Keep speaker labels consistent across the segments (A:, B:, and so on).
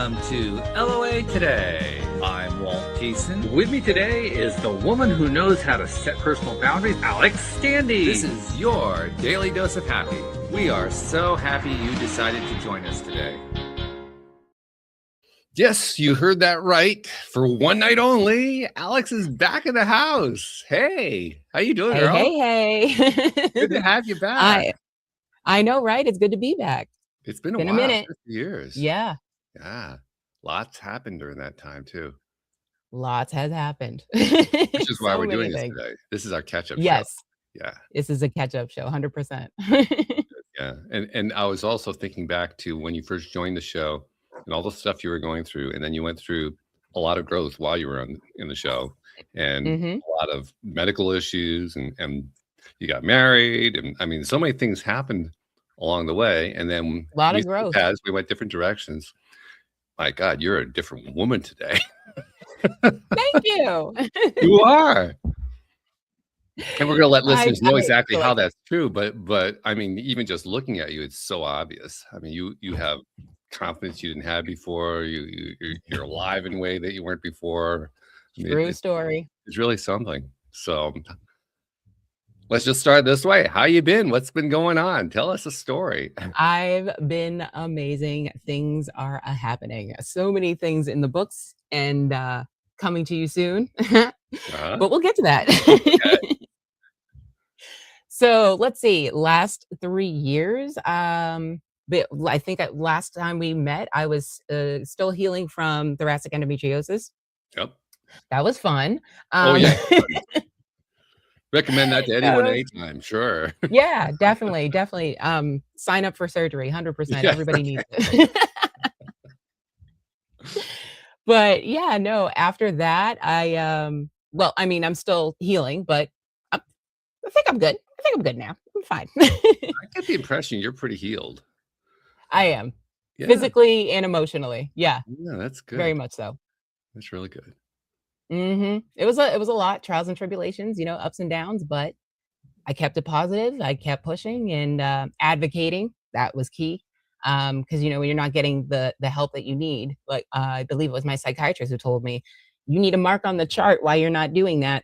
A: Welcome to LOA Today. I'm Walt Jason. With me today is the woman who knows how to set personal boundaries, Alyx Stande. This is your daily dose of happy. We are so happy you decided to join us today. Yes, you heard that right. For one night only, Alyx is back in the house. Hey, how you doing, girl?
B: Hey.
A: Good to have you back.
B: I know, right? It's good to be back.
A: It's been a
B: Been
A: while,
B: a minute.
A: 50 years.
B: Yeah.
A: Yeah. Lots happened during that time, too.
B: Lots has happened.
A: Which is why
B: So
A: we're
B: many
A: doing this
B: things.
A: today. This is our catch-up show.
B: Yes.
A: Yeah.
B: This is a catch-up show, 100%.
A: Yeah. And I was also thinking back to when you first joined the show and all the stuff you were going through, and then you went through a lot of growth while you were in the show, and a lot of medical issues, and you got married, and I mean, so many things happened along the way, and then
B: A lot of growth.
A: we went different directions. My God, you're a different woman today.
B: Thank you.
A: You are. And we're going to let listeners know exactly
B: so
A: how that's true, but I mean, even just looking at you, it's so obvious. I mean, you have confidence you didn't have before. You're alive in a way that you weren't before. I mean,
B: True story.
A: It's really something. So let's just start this way. How you been? What's been going on? Tell us a story.
B: I've been amazing. Things are happening. So many things in the books and coming to you soon. But we'll get to that.
A: Okay.
B: So let's see, last 3 years, but I think last time we met, I was still healing from thoracic endometriosis.
A: Yep.
B: That was fun.
A: Oh, yeah. Recommend that to anyone anytime. Sure.
B: Yeah, definitely. Sign up for surgery, 100%. Yeah, everybody needs it. But yeah, no, after that, well, I mean, I'm still healing, but I think I'm good. I think I'm good now. I'm fine.
A: I get the impression you're pretty healed.
B: I am. Yeah. Physically and emotionally. Yeah.
A: Yeah, that's good.
B: Very much so.
A: That's really good.
B: It was a lot, trials and tribulations, ups and downs, but I kept it positive. I kept pushing and advocating. That was key. Because when you're not getting the help that you need, like I believe it was my psychiatrist who told me, you need a mark on the chart why you're not doing that.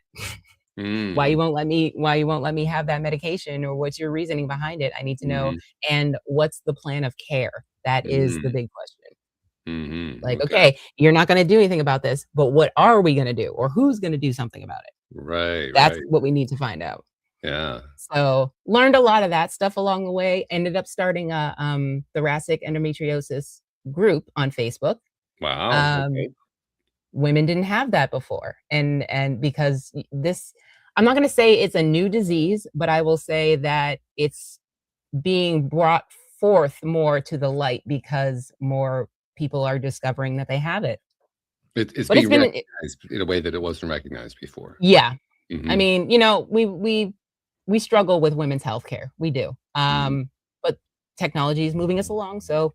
B: Why you won't let me have that medication, or what's your reasoning behind it? I need to know. And what's the plan of care? That is the big question. Like, okay, you're not going to do anything about this, but what are we going to do, or who's going to do something about it?
A: Right.
B: That's what we need to find out.
A: Yeah.
B: So learned a lot of that stuff along the way. Ended up starting a thoracic endometriosis group on Facebook.
A: Wow. Okay.
B: Women didn't have that before. And because I'm not going to say it's a new disease, but I will say that it's being brought forth more to the light because more people are discovering that they have it.
A: It's being recognized in a way that it wasn't recognized before.
B: Yeah. I mean, we struggle with women's healthcare. We do. But technology is moving us along. So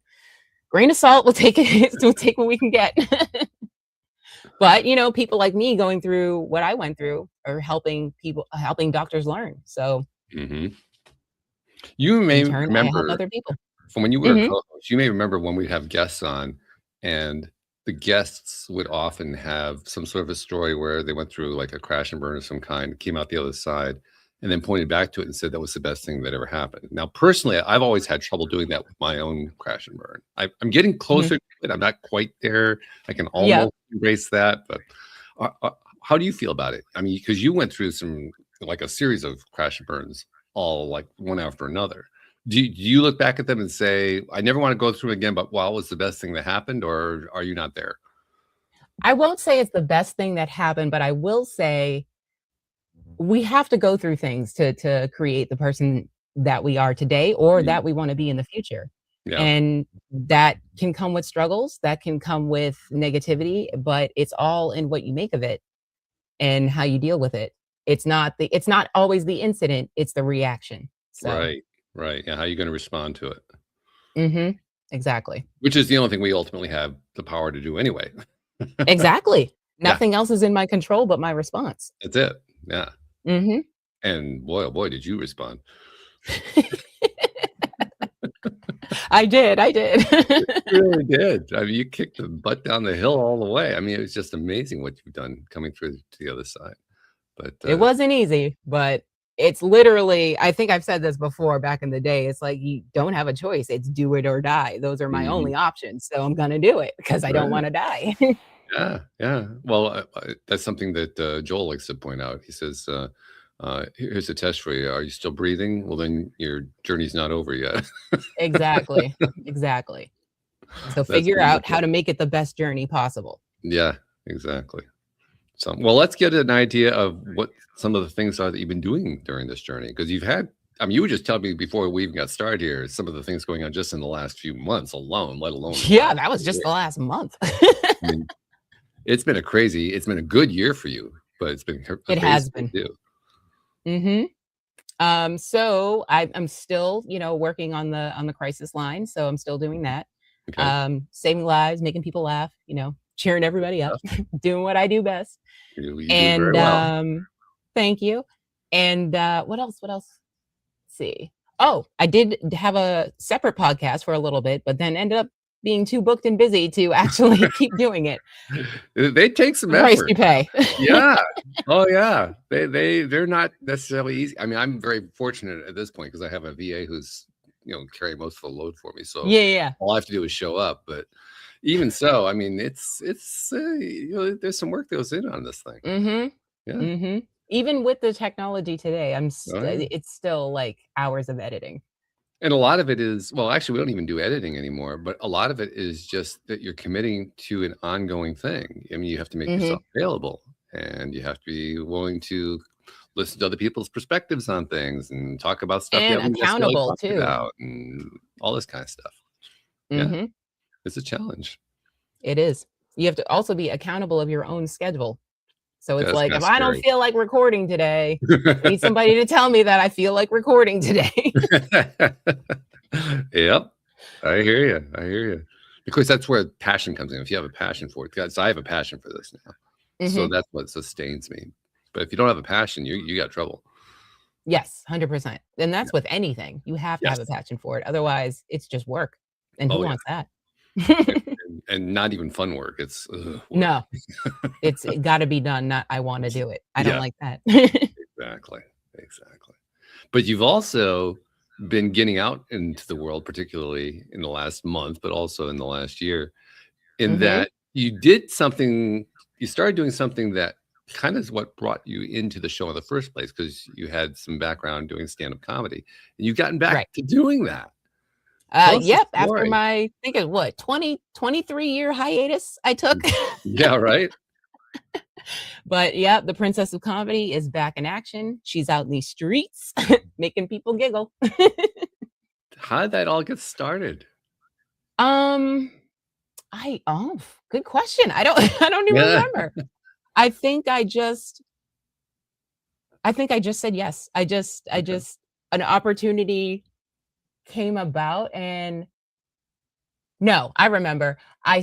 B: grain of salt, we'll take it. We'll take what we can get. But, people like me going through what I went through are helping doctors learn. So
A: you may remember
B: help other people.
A: From when you were a co-host, you may remember when we'd have guests on, and the guests would often have some sort of a story where they went through like a crash and burn of some kind, came out the other side, and then pointed back to it and said that was the best thing that ever happened. Now, personally, I've always had trouble doing that with my own crash and burn. I'm getting closer to it. I'm not quite there. I can almost embrace that. But how do you feel about it? I mean, because you went through like a series of crash and burns, all like one after another. Do you look back at them and say, I never want to go through again, but wow, it was the best thing that happened? Or are you not there?
B: I won't say it's the best thing that happened, but I will say we have to go through things to create the person that we are today, or that we want to be in the future. Yeah. And that can come with struggles, that can come with negativity, but it's all in what you make of it and how you deal with it. It's not always the incident, it's the reaction. So.
A: Right. Yeah. How are you going to respond to it?
B: Exactly.
A: Which is the only thing we ultimately have the power to do anyway.
B: Exactly. Nothing else is in my control but my response.
A: That's it. Yeah. And boy, oh boy, did you respond.
B: I did, I did.
A: You really did. I mean, you kicked the butt down the hill all the way. I mean, it was just amazing what you've done coming through to the other side. But,
B: It wasn't easy, but it's literally, I think I've said this before back in the day, it's like you don't have a choice. It's do it or die. Those are my
A: mhm,
B: only options. So I'm gonna do it because I don't
A: right.
B: wanna die.
A: Yeah, yeah. Well, that's something that, Joel likes to point out. He says, Here's a test for you. Are you still breathing? Well, then your journey's not over yet."
B: Exactly, exactly. So
A: That's
B: figure out how
A: wonderful.
B: to make it the best journey possible.
A: Yeah, exactly. So, well, let's get an idea of what some of the things are that you've been doing during this journey, because you've had I mean, you were just telling me before we even got started here, some of the things going on just in the last few months alone, let alone the
B: Yeah,
A: last
B: that was just
A: year.
B: the last month.
A: I mean, it's been a good year for you, but it's been
B: It has
A: amazing
B: been.
A: too.
B: Mhm. So I'm still, working on the crisis line, so I'm still doing that.
A: Okay.
B: Saving lives, making people laugh, cheering everybody up,
A: Stuff.
B: doing what I do best.
A: You do very
B: And,
A: well.
B: thank you. And, what else? What else? Let's see. Oh, I did have a separate podcast for a little bit, but then ended up being too booked and busy to actually keep doing it.
A: They take some
B: The price
A: effort.
B: you pay.
A: Yeah. Oh, yeah. They're not necessarily easy. I mean, I'm very fortunate at this point because I have a VA who's, carrying most of the load for me, so
B: Yeah, yeah.
A: all I have to do is show up, but even so, I mean, there's some work that goes in on this thing.
B: Mhm.
A: Yeah.
B: Mhm. Even with the technology today,
A: Oh, yeah.
B: it's still, like, hours of editing.
A: And a lot of it is well, actually, we don't even do editing anymore, but a lot of it is just that you're committing to an ongoing thing. I mean, you have to make yourself
B: Mhm.
A: available, and you have to be willing to listen to other people's perspectives on things and talk about stuff you
B: And
A: haven't necessarily
B: accountable
A: talked
B: too.
A: about and all this kind of stuff. Yeah,
B: Mhm.
A: it's a challenge.
B: It is. You have to also be accountable of your own schedule. So it's
A: That's
B: like,
A: kinda
B: if I don't
A: scary.
B: feel like recording today, I need somebody to tell me that I feel like recording today.
A: Yep. I hear you. I hear you. Because that's where passion comes in. If you have a passion for it, because I have a passion for this now. So
B: Mhm.
A: that's what sustains me. But if you don't have a passion, you got trouble.
B: Yes, 100%. And
A: Yeah.
B: that's with anything. You have to have a
A: Yes.
B: passion for it. Otherwise, it's just work. And who
A: Oh, yeah.
B: wants that?
A: And not even fun work. It's work.
B: No, it gotta be done, not I wanna do it. I don't
A: Yeah,
B: like that.
A: exactly. Exactly. But you've also been getting out into the world, particularly in the last month, but also in the last year, in
B: Mhm.
A: that you started doing something that kind of is what brought you into the show in the first place, because you had some background doing stand-up comedy, and you've gotten back
B: Right.
A: to doing that. Tell us the
B: Yep, after
A: story.
B: my I think it what, 23-year hiatus I took.
A: Yeah, right?
B: But yeah, the princess of comedy is back in action. She's out in these streets making people giggle.
A: How did that all get started?
B: Um, good question. I don't I don't even
A: Yeah.
B: remember. I think I just I think I just said yes. I
A: Okay.
B: just an opportunity came about and no, I remember. I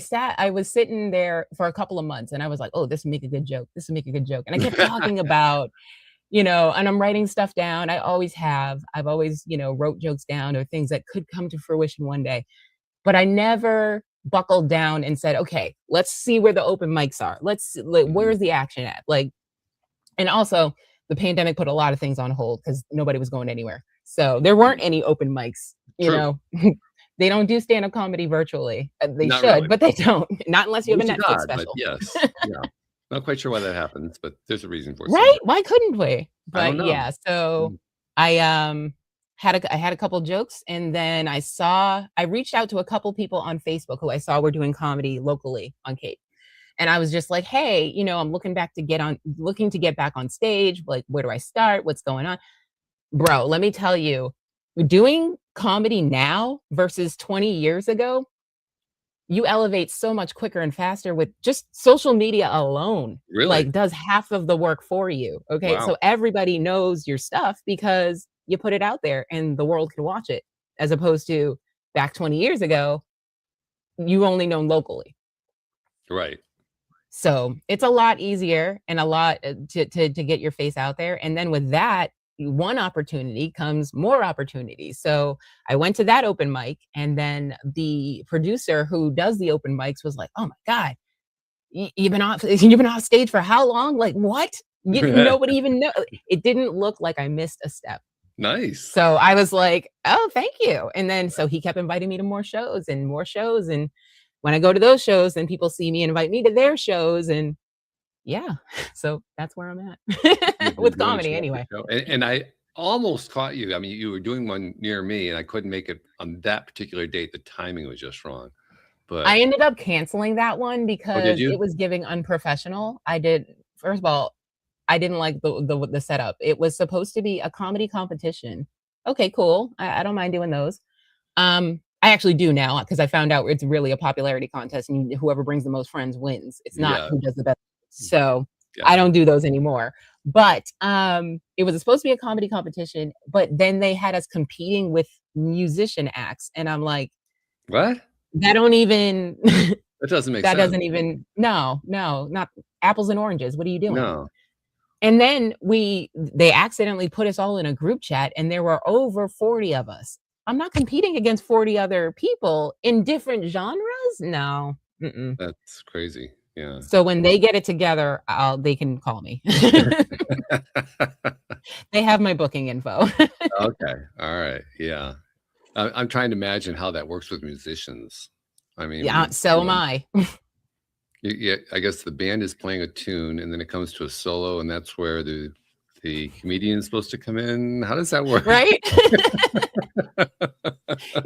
B: was sitting there for a couple of months and I was like, "Oh, this would make a good joke. This would make a good joke." And I kept talking about, and I'm writing stuff down. I always have. I've always, wrote jokes down or things that could come to fruition one day. But I never buckled down and said, "Okay, let's see where the open mics are.
A: Mhm.
B: where's the action at?" Like, and also the pandemic put a lot of things on hold because nobody was going anywhere. So there weren't any open mics,
A: True.
B: They don't do stand-up comedy virtually. They
A: Not
B: should,
A: really.
B: but they don't. Not unless you have
A: Glory
B: a
A: to
B: Netflix
A: God, but
B: special.
A: yes. Yeah. Not quite sure why that happens, but there's a reason for it
B: Right?
A: somewhere.
B: Why couldn't we?
A: I don't
B: But
A: know.
B: yeah, so
A: Mm.
B: I had a couple jokes and then I reached out to a couple people on Facebook who I saw were doing comedy locally on Cape. And I was just like, "Hey, I'm looking to get back on stage. Like, where do I start? What's going on?" Bro, let me tell you, doing comedy now versus 20 years ago, you elevate so much quicker and faster with just social media alone,
A: Really?
B: like, does half of the work for you, okay?
A: Wow.
B: So everybody knows your stuff because you put it out there and the world can watch it, as opposed to back 20 years ago, you only known locally.
A: Right.
B: So, it's a lot easier and a lot, to get your face out there, and then with that one opportunity comes more opportunities. So I went to that open mic, and then the producer who does the open mics was like, "Oh my god, you've been off you've been off stage for how long? Like what? Nobody even know." It didn't look like I missed a step.
A: Nice.
B: So I was like, "Oh, thank you." And then so he kept inviting me to more shows and more shows, and when I go to those shows, then people see me and invite me to their shows, and yeah, so that's where I'm
A: You've
B: at
A: been
B: with
A: doing
B: comedy
A: show after
B: anyway.
A: show, and I almost caught you. I mean, you were doing one near me, and I couldn't make it on that particular date. The timing was just wrong. But
B: I ended up canceling that one
A: oh, did
B: because
A: you?
B: it was giving unprofessional. I did First of all, I didn't like the setup. It was supposed to be a comedy competition. Okay, cool. I don't mind doing those. I actually do now because I found out it's really a popularity contest, and whoever brings the most friends wins. It's not
A: Yeah,
B: who does the best. So I
A: gotcha.
B: don't do those anymore. But it was supposed to be a comedy competition, but then they had us competing with musician acts, and I'm like,
A: What?
B: that don't even
A: That doesn't make
B: that
A: sense.
B: doesn't even no, no, not apples and oranges. What are you doing?
A: No.
B: And then they accidentally put us all in a group chat, and there were over 40 of us. I'm not competing against 40 other people in different genres. No. Mm-mm.
A: That's crazy. Yeah.
B: So when they get it together, they can call me. They have my booking info.
A: Okay. All right. Yeah. I'm trying to imagine how that works with musicians. I mean,
B: Yeah, so am I.
A: yeah, I guess the band is playing a tune, and then it comes to a solo, and that's where the comedian is supposed to come in. How does that work?
B: Right?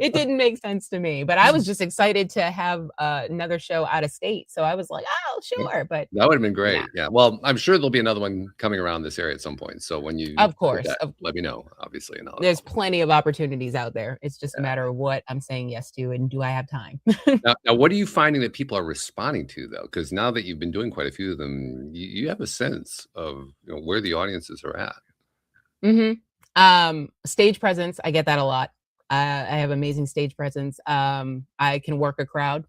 B: It didn't make sense to me, but I was just excited to have, another show out of state, so I was like, "Oh,
A: That
B: sure," but
A: that would have been
B: yeah,
A: great. Yeah. Well, I'm sure there'll be another one coming around this area at some point. So when you
B: of
A: get
B: course,
A: that, let me know, obviously, and
B: there's plenty of opportunities out there. It's just a
A: yeah.
B: matter of what I'm saying yes to and do I have time?
A: Now, what are you finding that people are responding to though? Because now that you've been doing quite a few of them, you have a sense of where the audiences are at.
B: Mhm. Stage presence, I get that a lot. I have amazing stage presence. I can work a crowd.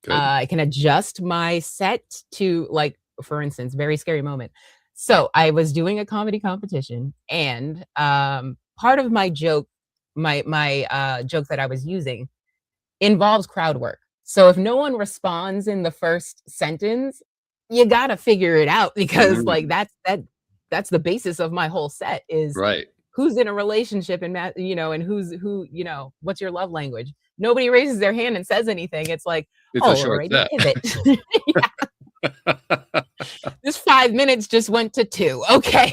A: Good.
B: I can adjust my set to, like, for instance, very scary moment. So I was doing a comedy competition, and part of my joke, my joke that I was using involves crowd work. So if no one responds in the first sentence, you gotta figure it out because like
A: Mm,
B: that's the basis of my whole set is
A: right.
B: who's in a relationship and and what's your love language. Nobody raises their hand and says anything. It's like,
A: It's a
B: oh,
A: short
B: alrighty,
A: set.
B: pivot. Yeah, this 5 minutes just went to two. Okay.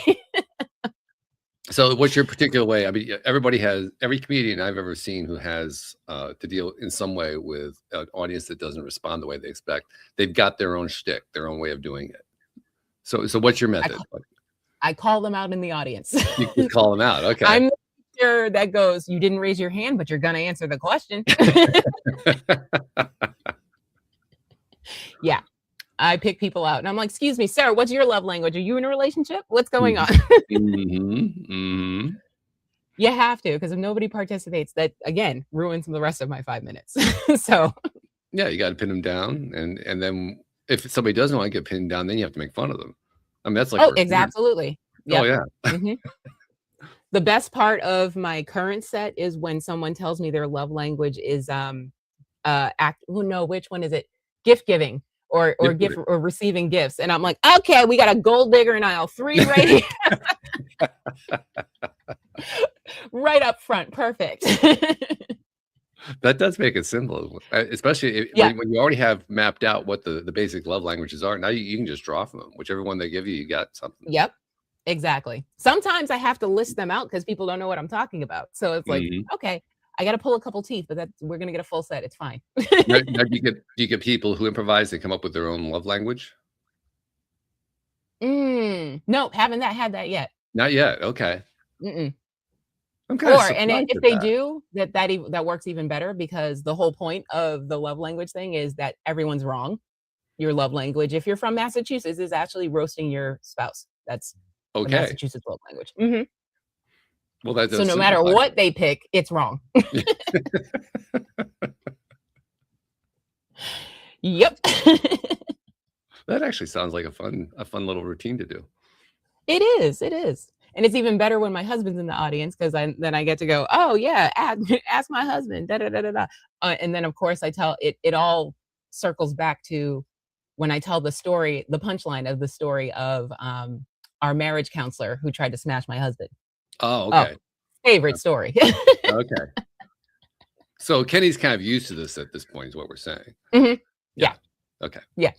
A: So what's your particular way? I mean, every comedian I've ever seen who has to deal in some way with an audience that doesn't respond the way they expect. They've got their own shtick, their own way of doing it. So what's your
B: I,
A: method?
B: ca- I call them out in the audience.
A: You just call them out. Okay.
B: I'm the teacher that goes, you didn't raise your hand, but you're gonna answer the question. Yeah. I pick people out and I'm like, excuse me, sir, what's your love language? Are you in a relationship? What's going on?
A: Mhm. Mhm. Mhm.
B: You have to, because if nobody participates, that again ruins the rest of my 5 minutes. So,
A: Yeah, you gotta pin them down, and then if somebody doesn't wanna get pinned down, then you have to make fun of them. I mean, that's like a requirement.
B: absolutely.
A: Oh,
B: Yep.
A: yeah.
B: hmm The best part of my current set is when someone tells me their love language is act. Oh no, which one is it? Gift giving or
A: Gift
B: gift
A: giving.
B: or receiving gifts, and I'm like, okay, we got a gold digger in aisle three right here, right up front, perfect.
A: That does make it simple, especially
B: Yeah.
A: when you already have mapped out what the basic love languages are. Now you can just draw from them. Whichever one they give you, you got something.
B: Yep. Exactly. Sometimes I have to list them out because people don't know what I'm talking about. So it's like,
A: Mhm.
B: okay, I got to pull a couple teeth, but we're gonna get a full set. It's fine.
A: Now do you get people who improvise, they come up with their own love language?
B: Nope, haven't had that yet.
A: Not yet, okay.
B: Mm-mm.
A: I'm kinda
B: Or and
A: surprised
B: if
A: at
B: they
A: that.
B: do, that works even better because the whole point of the love language thing is that everyone's wrong. Your love language, if you're from Massachusetts, is actually roasting your spouse. That's the
A: Okay.
B: Massachusetts love language. Mhm.
A: Well, that
B: So
A: does
B: no matter
A: simplify
B: what they pick, it's wrong.
A: it.
B: Yep.
A: That actually sounds like a fun little routine to do.
B: It is, it is. And it's even better when my husband's in the audience because then I get to go, oh yeah, ask my husband. Da, da, da, da, da. And then of course I tell it. It all circles back to when I tell the story, the punchline of the story of our marriage counselor who tried to smash my husband.
A: Oh,
B: Oh,
A: okay.
B: favorite story.
A: Okay. So Kenny's kind of used to this at this point, is what we're saying.
B: Yeah.
A: Okay.
B: Yeah.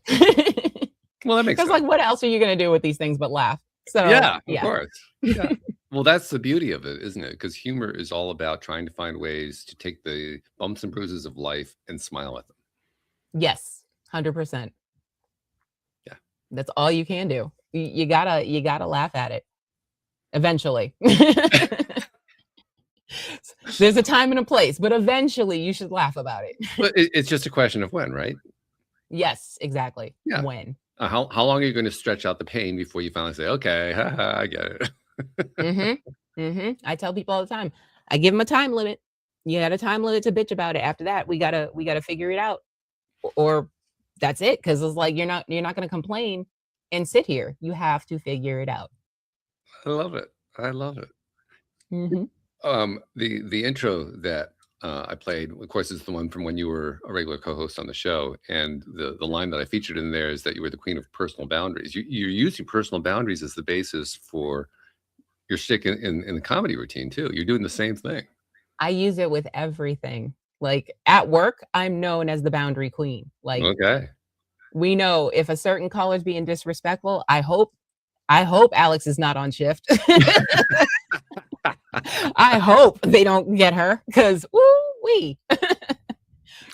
A: Well, that makes
B: Because
A: sense.
B: like, what else are you gonna do with these things but laugh? So
A: Yeah, of
B: yeah.
A: course. Yeah. Well, that's the beauty of it, isn't it? Because humor is all about trying to find ways to take the bumps and bruises of life and smile at them.
B: Yes, 100%.
A: Yeah.
B: That's all you can do. You gotta laugh at it eventually. There's a time and a place, but eventually you should laugh about it.
A: But it's just a question of when, right?
B: Yes, exactly.
A: Yeah.
B: When.
A: How long are you going to stretch out the pain before you finally say, okay, haha, I get it?
B: I tell people all the time, I give them a time limit. You got a time limit to bitch about it. After that, we gotta figure it out, or that's it. Because it's like you're not gonna complain and sit here. You have to figure it out.
A: I love it. I love it.
B: hmm
A: The intro that I played, of course, is the one from when you were a regular co-host on the show, and the line that I featured in there is that you were the queen of personal boundaries. You're using personal boundaries as the basis for your shtick in the comedy routine too. You're doing the same thing.
B: I use it with everything. Like at work, I'm known as the boundary queen. Like
A: Okay.
B: we know if a certain caller's being disrespectful, I hope Alyx is not on shift. I hope they don't get her because woo-wee.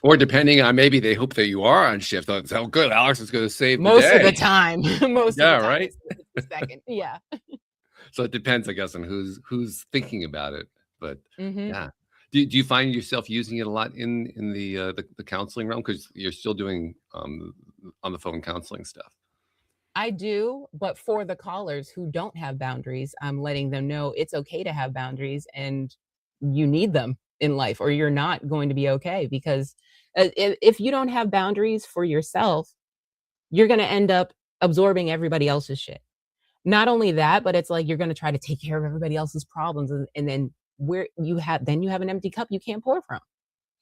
A: Or depending on, maybe they hope that you are on shift. Oh, so good, Alyx is going to save
B: Most
A: the
B: of
A: day.
B: the time. Most
A: Yeah,
B: of the time.
A: right.
B: It's the second. Yeah.
A: So it depends, I guess, on who's thinking about it. But
B: hmm
A: yeah, do you find yourself using it a lot in the counseling realm, because you're still doing on the phone counseling stuff?
B: I do, but for the callers who don't have boundaries, I'm letting them know it's okay to have boundaries and you need them in life or you're not going to be okay because if you don't have boundaries for yourself, you're going to end up absorbing everybody else's shit. Not only that, but it's like you're going to try to take care of everybody else's problems and then you have an empty cup you can't pour from.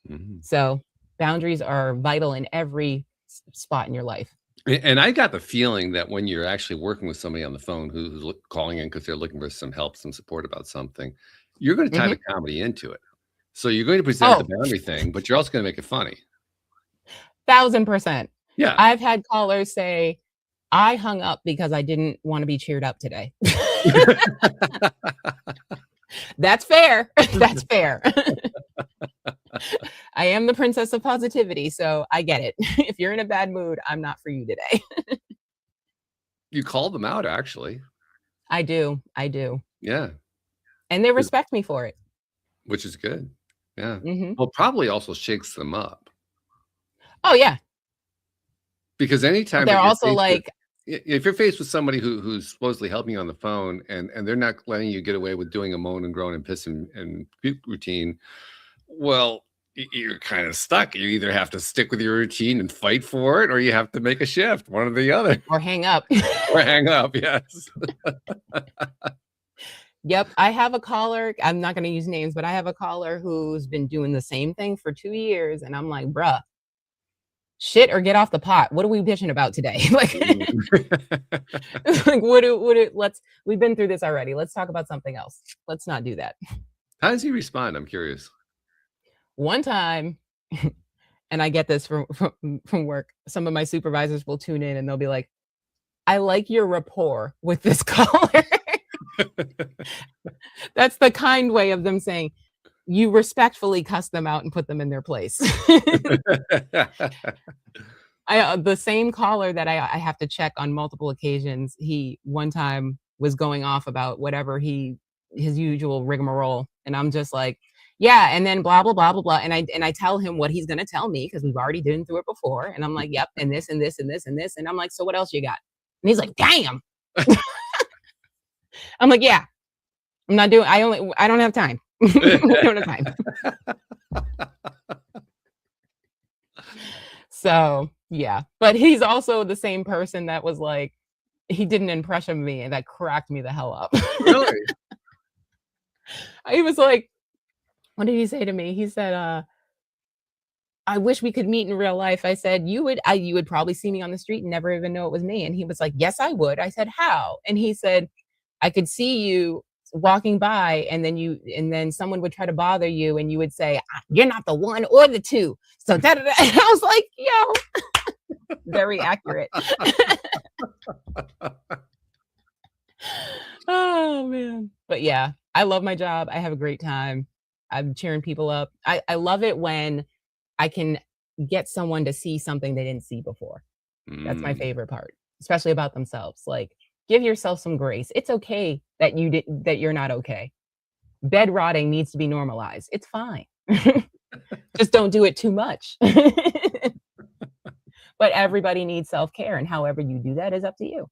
A: Mhm.
B: So, boundaries are vital in every spot in your life.
A: And I got the feeling that when you're actually working with somebody on the phone who's calling in because they're looking for some help, some support about something, you're going to tie
B: Mhm.
A: the comedy into it. So you're going to present the
B: Oh,
A: boundary thing, but you're also going to make it funny.
B: 1000%.
A: Yeah.
B: I've had callers say, "I hung up because I didn't wanna be cheered up today." That's fair. That's fair. I am the princess of positivity, so I get it. If you're in a bad mood, I'm not for you today.
A: You called them out, actually.
B: I do, I do,
A: Yeah.
B: and they respect me for it.
A: Which is good. Yeah.
B: Mhm.
A: Well, probably also shakes them up,
B: Oh, yeah.
A: because
B: But
A: anytime
B: they're
A: that you're
B: also
A: faced with,
B: like
A: if you're faced with somebody who's supposedly helping you on the phone, and they're not letting you get away with doing a moan and groan and piss and puke routine, well, you're kind of stuck. You either have to stick with your routine and fight for it, or you have to make a shift, one or the other,
B: or hang up.
A: or hang up. Yes.
B: Yep, I have a caller, I'm not gonna use names, but I have a caller who's been doing the same thing for 2 years, and I'm like, "Bruh, shit or get off the pot. What are we bitching about today?" Like like, we've been through this already. Let's talk about something else. Let's not do that.
A: How does he respond? I'm curious.
B: One time, and I get this from work, some of my supervisors will tune in and they'll be like, "I like your rapport with this caller." That's the kind way of them saying, you respectfully cuss them out and put them in their place. The same caller that I have to check on multiple occasions, he one time was going off about whatever his usual rigmarole, and I'm just like, "Yeah," and then blah, blah, blah, blah, blah, and I tell him what he's gonna tell me because 'cause we've already been through it before, and I'm like, "Yep, and this, and this, and this, and this," and I'm like, "So what else you got?" And he's like, "Damn." I'm like, "Yeah, I don't have time." I don't have time. So, yeah, but he's also the same person that was like, he did an impression of me, and that cracked me the hell up.
A: Really?
B: He was like, what did he say to me? He said, "I wish we could meet in real life." I said, you would probably see me on the street and never even know it was me." And he was like, "Yes, I would." I said, "How?" And he said, "I could see you walking by, and then someone would try to bother you, and you would say, 'You're not the one or the two.' So da da da." And I was like, "Yo, very accurate." Oh man. But yeah, I love my job. I have a great time. I'm cheering people up. I love it when I can get someone to see something they didn't see before. That's my
A: Mm,
B: favorite part, especially about themselves. Like, give yourself some grace. It's okay that you're not okay. Bed rotting needs to be normalized. It's fine. Just don't do it too much. But everybody needs self-care, and however you do that is up to you.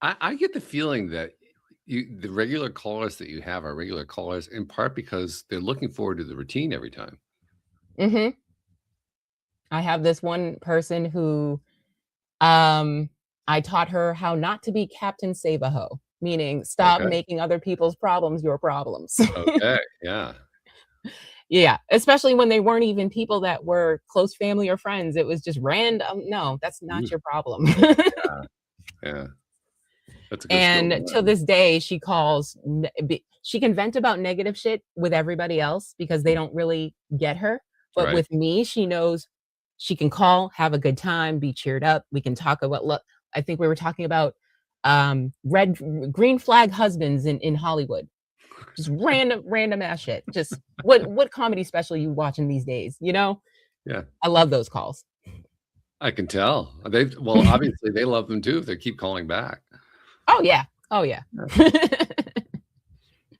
A: I get the feeling that the regular callers that you have are regular callers in part because they're looking forward to the routine every time.
B: Mhm. I have this one person who, um, I taught her how not to be Captain Save-A-Ho, meaning stop
A: Okay.
B: making other people's problems your problems.
A: Okay. Yeah.
B: Yeah, especially when they weren't even people that were close family or friends. It was just random. No, that's not
A: Mm,
B: your problem.
A: yeah. That's a good skill to
B: And till
A: learn.
B: this day, she can vent about negative shit with everybody else because they don't really get her. But
A: Right.
B: with me, she knows she can call, have a good time, be cheered up. We can talk about look. I think we were talking about red green flag husbands in Hollywood. Just random ass shit. Just what comedy special you watching these days, you know?
A: Yeah.
B: I love those calls.
A: I can tell. Well, obviously they love them too if they keep calling back.
B: Oh, yeah. Oh, yeah.
A: Yeah.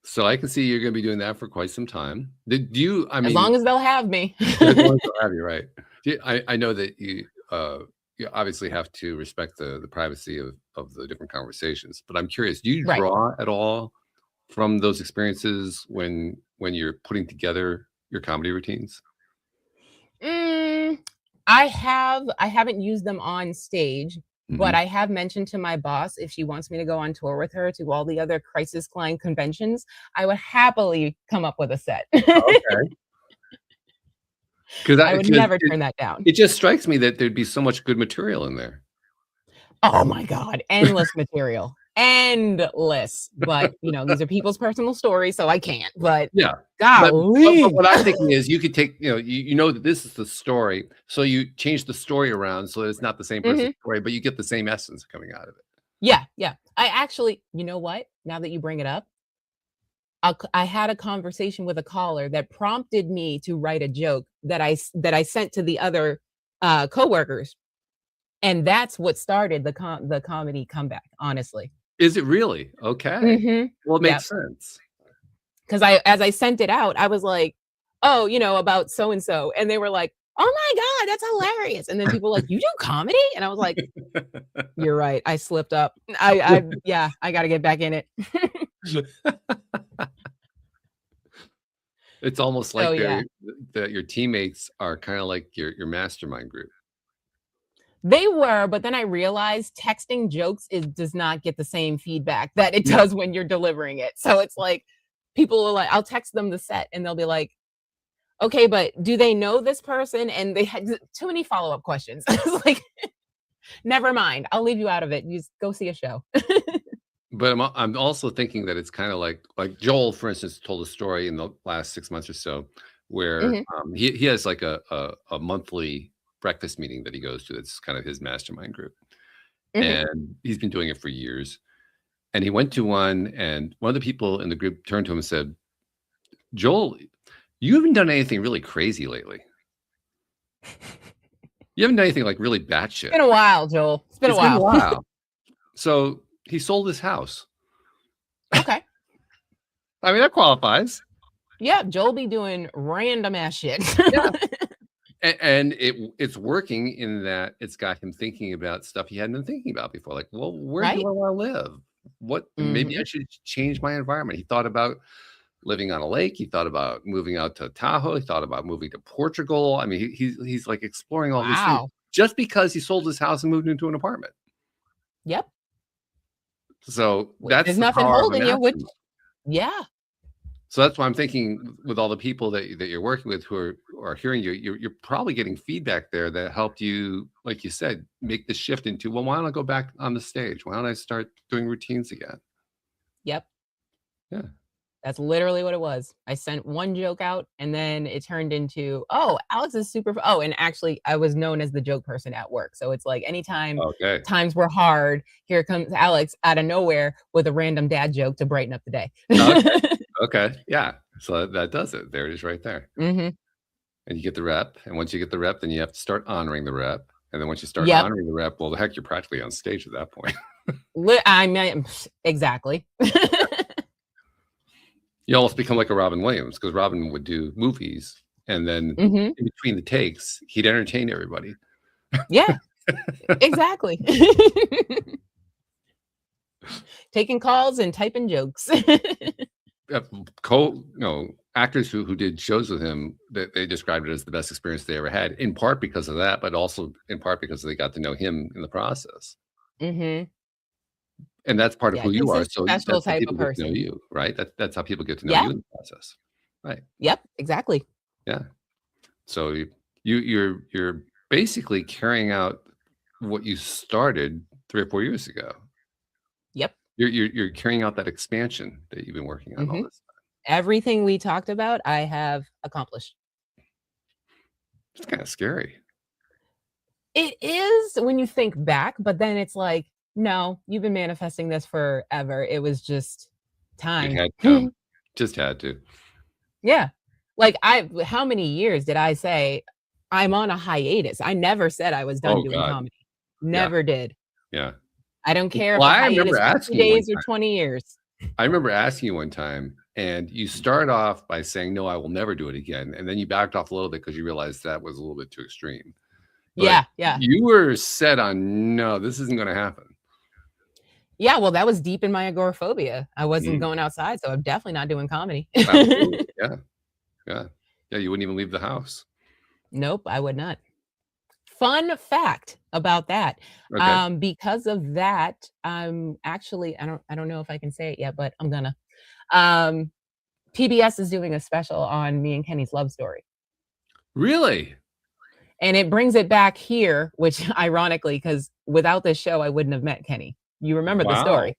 A: So I can see you're gonna be doing that for quite some time. Did you I
B: As
A: mean,
B: long as they'll have me.
A: as long as they'll have you, right. I know that you obviously have to respect the privacy of the different conversations, but I'm curious, do you
B: Right.
A: draw at all from those experiences when you're putting together your comedy routines?
B: Mm, I haven't used them on stage, but
A: Mhm.
B: I have mentioned to my boss if she wants me to go on tour with her to all the other crisis client conventions, I would happily come up with a set.
A: Okay. 'Cause
B: I
A: I
B: would
A: 'cause
B: never turn that down.
A: it just strikes me that there'd be so much good material in there.
B: Oh my god, endless material. Endless. But, these are people's personal stories, so I can't, but
A: Yeah. But
B: golly.
A: what I'm thinking is you could take, you know that this is the story, so you change the story around so that it's not the same person's
B: Mhm.
A: story, but you get the same essence coming out of it.
B: Yeah, yeah. I actually you know what? Now that you bring it up, I had a conversation with a caller that prompted me to write a joke that I sent to the other, coworkers, and that's what started the comedy comeback, honestly.
A: Is it really? Okay.
B: Mhm.
A: Well, it
B: Yep.
A: makes sense.
B: 'Cause as I sent it out, I was like, "Oh, about so and so," and they were like, "Oh my god, that's hilarious," and then people were like, "You do comedy?" And I was like, "You're right, I slipped up. Yeah, I gotta get back in it."
A: It's almost
B: So,
A: like
B: yeah.
A: that your teammates are kinda like your mastermind group.
B: They were, but then I realized texting jokes does not get the same feedback that it
A: No.
B: does when you're delivering it. So it's like people are like, I'll text them the set and they'll be like, okay, but do they know this person? And they had too many follow-up questions. It's like, never mind. I'll leave you out of it. You just go see a show.
A: But I'm also thinking that it's kinda like Joel, for instance, told a story in the last 6 months or so where,
B: Mhm,
A: he has like a monthly breakfast meeting that he goes to that's kind of his mastermind group,
B: mhm.
A: and he's been doing it for years, and he went to one, and one of the people in the group turned to him and said, "Joel, you haven't done anything really crazy lately. You haven't done anything, like, really
B: It's
A: batshit.
B: been a while, Joel. It's been a
A: It's been a
B: while.
A: while." So, he sold his house.
B: Okay.
A: I mean, that qualifies.
B: Yeah, Joel be doing random ass shit.
A: Yeah. And it's working in that it's got him thinking about stuff he hadn't been thinking about before, like, "Well, where do
B: Right?
A: I wanna live? What maybe I
B: Mhm.
A: should change my environment." He thought about living on a lake, he thought about moving out to Tahoe, he thought about moving to Portugal. I mean, he's, like, exploring all these things
B: Wow.
A: just because he sold his house and moved into an apartment.
B: Yep.
A: So that's
B: There's
A: the
B: nothing
A: power of a
B: holding you, which
A: mastermind.
B: yeah.
A: So that's why I'm thinking with all the people that you're working with who are hearing you, you're probably getting feedback there that helped you, like you said, make the shift into, well, why don't I go back on the stage? Why don't I start doing routines again?
B: Yep.
A: Yeah.
B: That's literally what it was. I sent one joke out and then it turned into, oh, Alex is super. Oh, and actually, I was known as the joke person at work. So it's like anytime
A: Okay.
B: times were hard, here comes Alex out of nowhere with a random dad joke to brighten up the day.
A: Okay. Okay. Yeah. So that does it. There it is right there.
B: hmm
A: And you get the rep. And once you get the rep, then you have to start honoring the rep. And then once you start
B: Yep.
A: honoring the rep, well, the heck, you're practically on stage at that point.
B: I mean, exactly.
A: You almost become like a Robin Williams, because Robin would do movies and then
B: hmm
A: in between the takes, he'd entertain everybody.
B: Yeah, exactly. Taking calls and typing jokes.
A: Actors who did shows with him, that they described it as the best experience they ever had, in part because of that, but also in part because they got to know him in the process.
B: hmm
A: And that's part of
B: Yeah,
A: who you
B: he's a
A: are. So
B: special
A: that's how
B: type of
A: people get to know
B: person.
A: you, right? That's how people get to know
B: Yeah.
A: you in the process. Right.
B: Yep. Exactly.
A: Yeah. So you're basically carrying out what you started 3 or 4 years ago.
B: Yep.
A: You're carrying out that expansion that you've been working on all
B: hmm
A: this time.
B: Everything we talked about, I have accomplished.
A: It's kind of scary.
B: It is when you think back, but then it's like, no, you've been manifesting this forever. It was just
A: It
B: time.
A: had to come. Just had to.
B: Yeah. Like how many years did I say I'm on a hiatus? I never said I was done
A: Oh
B: doing
A: God.
B: comedy.
A: Yeah.
B: Never did.
A: Yeah.
B: I don't care if
A: Well,
B: the
A: I remember
B: hiatus was 2
A: asking you one
B: days or
A: time.
B: 20 years.
A: I remember asking you one time, and you start off by saying, "No, I will never do it again," and then you backed off a little bit because you realized that was a little bit too extreme. But
B: Yeah, yeah.
A: you were set on, "No, this isn't gonna happen."
B: Yeah, well, that was deep in my agoraphobia. I wasn't
A: Mm,
B: going outside, so I'm definitely not doing comedy.
A: absolutely. Yeah. Yeah. Yeah, you wouldn't even leave the house.
B: Nope, I would not. Fun fact about that,
A: Okay.
B: because of that, I'm actually I don't know if I can say it yet, but I'm gonna. Um, PBS is doing a special on me and Kenny's love story,
A: Really?
B: and it brings it back here, which ironically, because without this show, I wouldn't have met Kenny. You remember the
A: Wow.
B: story.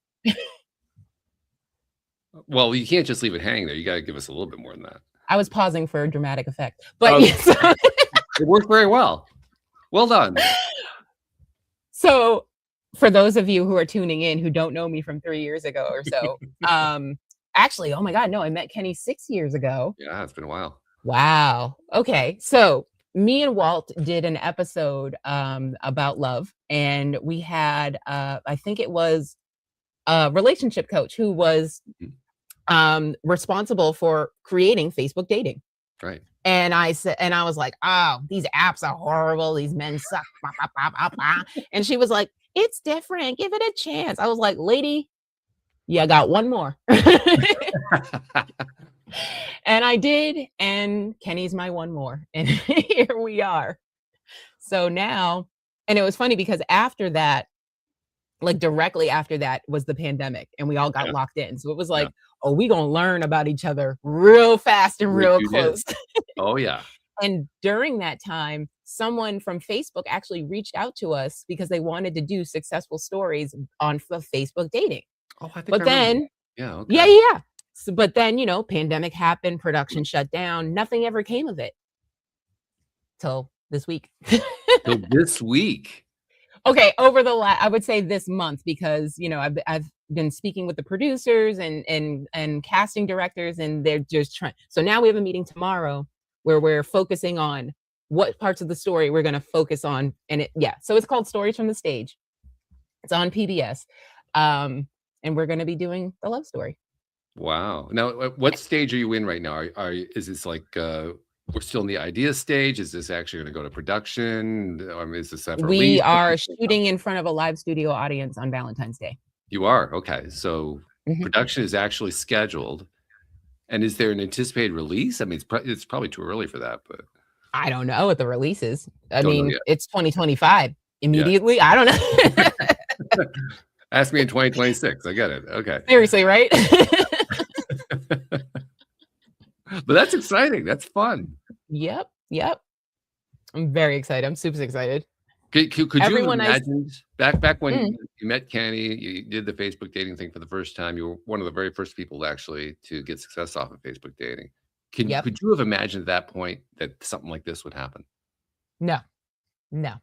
A: Well, you can't just leave it hanging there. You gotta give us a little bit more than that.
B: I was pausing for dramatic effect, but
A: Oh,
B: yes.
A: it worked very well. Well done.
B: So, for those of you who are tuning in who don't know me from 3 years ago or so, actually, oh my god, no, I met Kenny 6 years ago.
A: Yeah, it's been a while.
B: Wow. Okay, so me and Walt did an episode, about love, and we had, I think it was a relationship coach who was,
A: Mhm.
B: responsible for creating Facebook dating.
A: Right.
B: And I said, and I was like, "Oh, these apps are horrible. These men suck." Bah, bah, bah, bah, bah." And she was like, "It's different. Give it a chance." I was like, "Lady, you got one more." And I did, and Kenny's my one more, and here we are. So now, and it was funny because after that, like directly after that was the pandemic, and we all got
A: Yeah,
B: locked in. So it was
A: yeah.
B: like, "Oh, we gonna learn about each other real fast and
A: Which
B: real
A: you did.
B: close."
A: Oh, yeah.
B: And during that time, someone from Facebook actually reached out to us because they wanted to do successful stories on Facebook dating.
A: Oh, I think I
B: But
A: remember that.
B: then,
A: Yeah,
B: yeah,
A: okay.
B: yeah, yeah. So, but then, pandemic happened, production shut down, nothing ever came of it till this week.
A: So this week.
B: Okay, over the I would say this month because I've been speaking with the producers and casting directors, and they're just trying. So now we have a meeting tomorrow where we're focusing on what parts of the story we're going to focus on, and so it's called Stories from the Stage. It's on PBS, and we're going to be doing the love story.
A: Wow. Now, what stage are you in right now? Is this like we're still in the idea stage? Is this actually going to go to production? Is this have a
B: We
A: release?
B: are shooting in front of a live studio audience on Valentine's Day.
A: You are? Okay. So
B: Mhm.
A: production is actually scheduled. And is there an anticipated release? I mean, it's probably too early for that, but
B: I don't know what the release is. I
A: don't know
B: mean,
A: yet.
B: it's 2025.
A: Yeah.
B: Immediately? I don't know.
A: Ask me in 2026. I get it. Okay.
B: Seriously, right?
A: But that's exciting. That's fun.
B: Yep, yep. I'm very excited. I'm super excited.
A: Could you have
B: Everyone I
A: imagined back when
B: mm,
A: you met Kenny, you did the Facebook dating thing for the first time, you were one of the very first people to get success off of Facebook dating.
B: yep.
A: Could you have imagined at that point that something like this would happen?
B: No, no.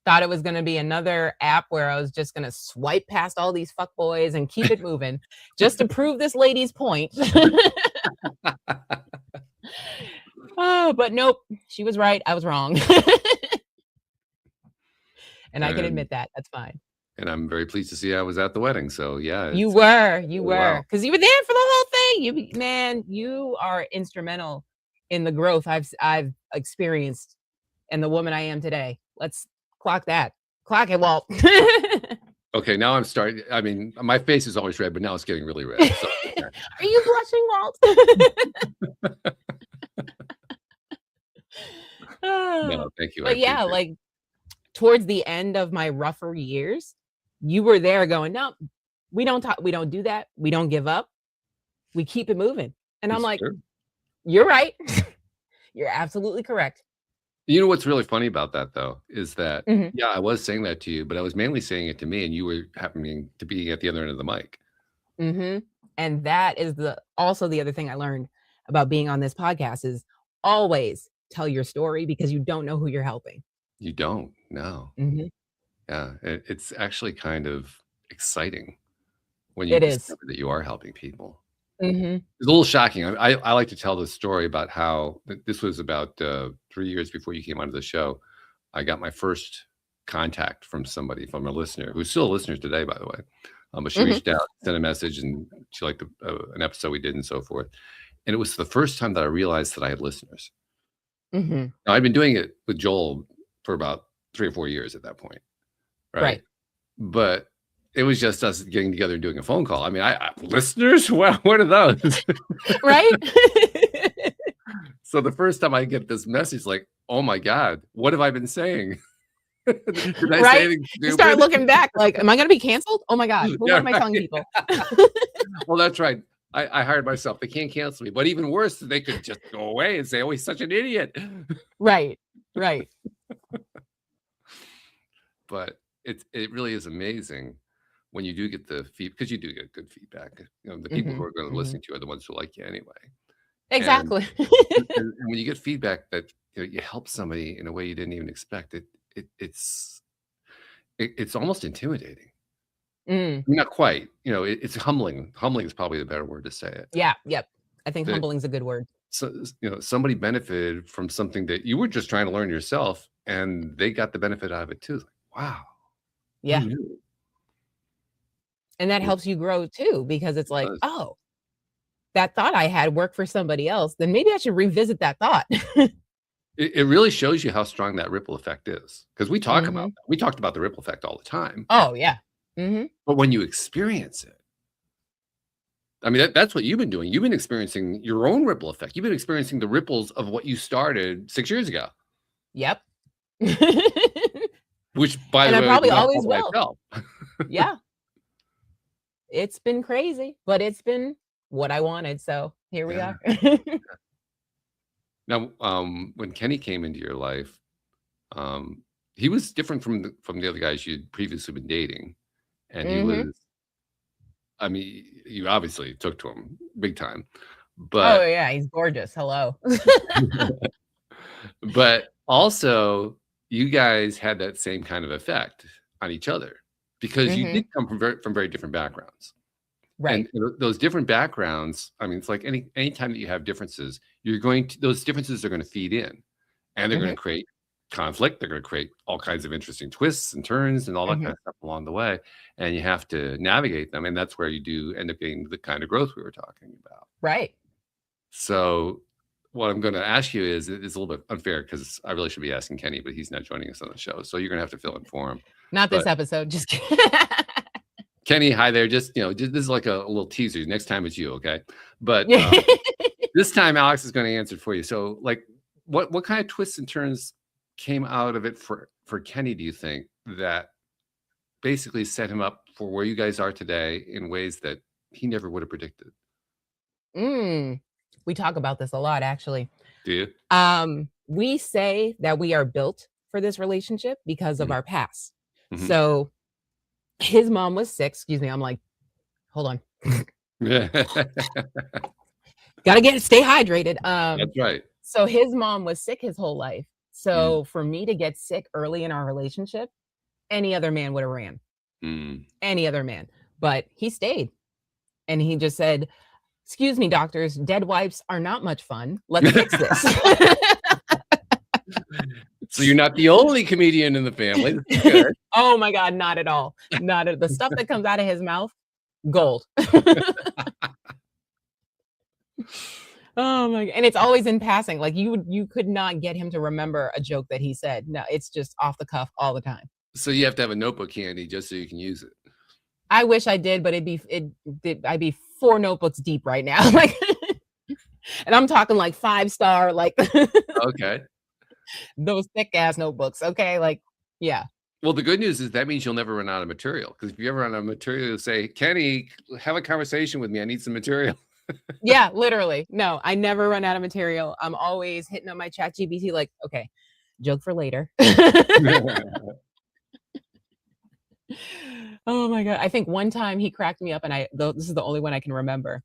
B: Thought it was gonna be another app where I was just gonna swipe past all these fuckboys and keep it moving just to prove this lady's point. Oh, but nope, she was right, I was wrong. And I can
A: And
B: admit that, that's fine.
A: and I'm very pleased to see I was at the wedding. So yeah,
B: You
A: it's
B: were, you
A: wow.
B: were, because you were there for the whole thing. Man, you are instrumental in the growth I've experienced and the woman I am today. Let's clock that. Clock it, Walt.
A: Okay, now I'm starting. I mean, my face is always red, but now it's getting really red. So okay.
B: Are you blushing, Walt?
A: No, thank you. I
B: But yeah,
A: appreciate it.
B: like towards the end of my rougher years, you were there going, "No, we don't talk, we don't do that. We don't give up. We keep it moving." And I'm
A: It's
B: like,
A: true.
B: "You're right. You're absolutely correct."
A: You know what's really funny about that though is that
B: Mhm,
A: yeah, I was saying that to you, but I was mainly saying it to me, and you were happening to be at the other end of the mic.
B: mhm. And that is also the other thing I learned about being on this podcast is always tell your story because you don't know who you're helping.
A: You don't. No.
B: Mhm.
A: Yeah, it's actually kind of exciting when you
B: It is.
A: discover that you are helping people.
B: Mhm,
A: It's a little shocking. I like to tell this story about how this was about 3 years before you came onto the show. I got my first contact from somebody, from a listener who's still a listener today, by the way. But she
B: mhm,
A: reached out, sent a message, and she liked an episode we did and so forth. And it was the first time that I realized that I had listeners.
B: mhm.
A: Now, I'd been doing it with Joel for about 3 or 4 years at that point, right?
B: Right.
A: But it was just us getting together and doing a phone call. I mean, I listeners? What are those?
B: Right?
A: So the first time I get this message, like, oh my God, what have I been saying? Did I say
B: Right?
A: anything
B: You start
A: stupid?
B: looking back like, "Am I gonna be canceled? Oh my god, what
A: Yeah,
B: am I telling
A: right.
B: people?"
A: Well, that's right. I hired myself. They can't cancel me. But even worse, they could just go away and say, oh, he's such an idiot.
B: Right, right.
A: But it really is amazing when you do get the feedback, because you do get good feedback. The people who
B: Mhm,
A: are going to
B: mhm.
A: listen to you are the ones who like you anyway. And
B: Exactly.
A: and when you get feedback that you help somebody in a way you didn't even expect, it's almost intimidating.
B: Mm,
A: Not quite. It's humbling. Humbling is probably the better word to say it.
B: yeah, yep. I think
A: That
B: humbling's a good word.
A: somebody benefited from something that you were just trying to learn yourself, and they got the benefit out of it too. It's like, wow, who
B: Yeah,
A: knew?
B: and that
A: It
B: helps you grow too because it's like,
A: does.
B: "Oh, that thought I had worked for somebody else, then maybe I should revisit that thought."
A: It really shows you how strong that ripple effect is, because
B: Mhm.
A: we talked about the ripple effect all the time,
B: Oh, yeah. Mhm.
A: but when you experience it, I mean, that's what you've been doing. You've been experiencing your own ripple effect. You've been experiencing the ripples of what you started 6 years ago,
B: Yep.
A: which, by
B: And
A: the
B: I
A: way, was
B: probably
A: not all
B: always
A: by
B: will.
A: itself.
B: Yeah. It's been crazy, but it's been what I wanted, so here we
A: Yeah.
B: are.
A: Now, when Kenny came into your life, um, he was different from the other guys you'd previously been dating, and he
B: Mhm.
A: was, I mean, you obviously took to him big time,
B: Oh,
A: but
B: yeah, he's gorgeous, hello.
A: but also you guys had that same kind of effect on each other because you did
B: Mhm.
A: come from very different backgrounds.
B: Right.
A: And those different backgrounds, I mean, it's like anytime that you have differences, those differences are gonna feed in, and they're gonna
B: Mhm.
A: create conflict, they're gonna create all kinds of interesting twists and turns and all that kind
B: Mhm.
A: of stuff along the way, and you have to navigate them, and that's where you do end up getting the kind of growth we were talking about.
B: Right.
A: So, what I'm gonna ask you is a little bit unfair because I really should be asking Kenny, but he's not joining us on the show, so you're gonna have to fill in for him.
B: Not this
A: But
B: episode, just kidding.
A: Kenny, hi there. This is like a little teaser. Next time it's you, okay? But
B: Yeah.
A: this time Alex is going to answer for you. So, like, what kind of twists and turns came out of it for Kenny? Do you think that basically set him up for where you guys are today in ways that he never would have predicted.
B: We talk about this a lot, actually.
A: Do you?
B: We say that we are built for this relationship because of
A: Mhm.
B: our past.
A: Mhm.
B: So his mom was sick. Excuse me. I'm like, hold on.
A: Yeah.
B: Gotta stay hydrated.
A: That's right.
B: So his mom was sick his whole life.
A: Mm,
B: So for me to get sick early in our relationship, any other man would have ran.
A: mm.
B: Any other man. But he stayed. And he just said, "Excuse me, doctors, dead wipes are not much fun. Let's fix this."
A: So you're not the only comedian in the family. This is good.
B: Oh my god, not at all. Not at the stuff that comes out of his mouth, gold. Oh my, and it's always in passing. Like you could not get him to remember a joke that he said. No, it's just off the cuff all the time.
A: So you have to have a notebook handy just so you can use it.
B: I wish I did, but I'd be 4 notebooks deep right now. Like, and I'm talking like 5-star, like
A: Okay.
B: those thick ass notebooks. Okay. Like, yeah.
A: Well, the good news is that means you'll never run out of material. Because if you ever run out of material, you'll say, Kenny, have a conversation with me. I need some material.
B: Yeah, literally. No, I never run out of material. I'm always hitting up my chat GPT like, okay, joke for later. Oh my god. I think one time he cracked me up and this is the only one I can remember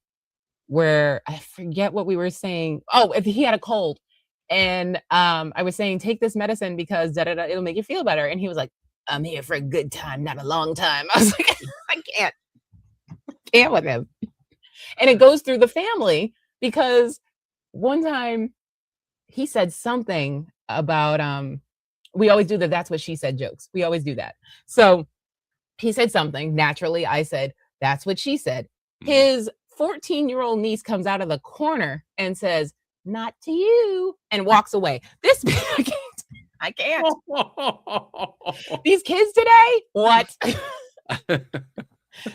B: where I forget what we were saying. Oh, if he had a cold and I was saying take this medicine because da, da, da, it'll make you feel better. And he was like, I'm here for a good time, not a long time. I was like, I can't with him. And it goes through the family because one time he said something about we always do the that's what she said jokes. We always do that. So he said something. Naturally, I said, that's what she said. His 14-year-old niece comes out of the corner and says, not to you, and walks away. This I can't. These kids today, what?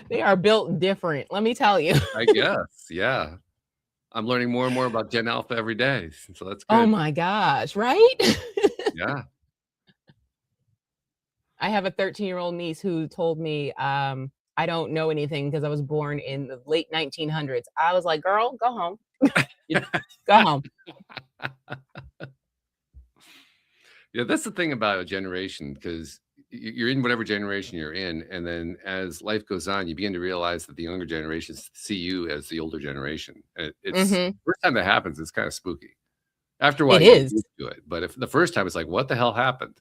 B: They are built different, let me tell you.
A: I guess, yeah. I'm learning more and more about Gen Alpha every day, so that's good.
B: Oh my gosh, right?
A: Yeah.
B: I have a 13-year-old niece who told me, I don't know anything because I was born in the late 1900s. I was like, girl, go home. Go home.
A: Yeah, that's the thing about a generation, because you're in whatever generation you're in, and then as life goes on, you begin to realize that the younger generations see you as the older generation. And it's first time that happens, it's kind of spooky. After a while,
B: It
A: you get
B: is.
A: used to it. But if the first time, it's like, what the hell happened?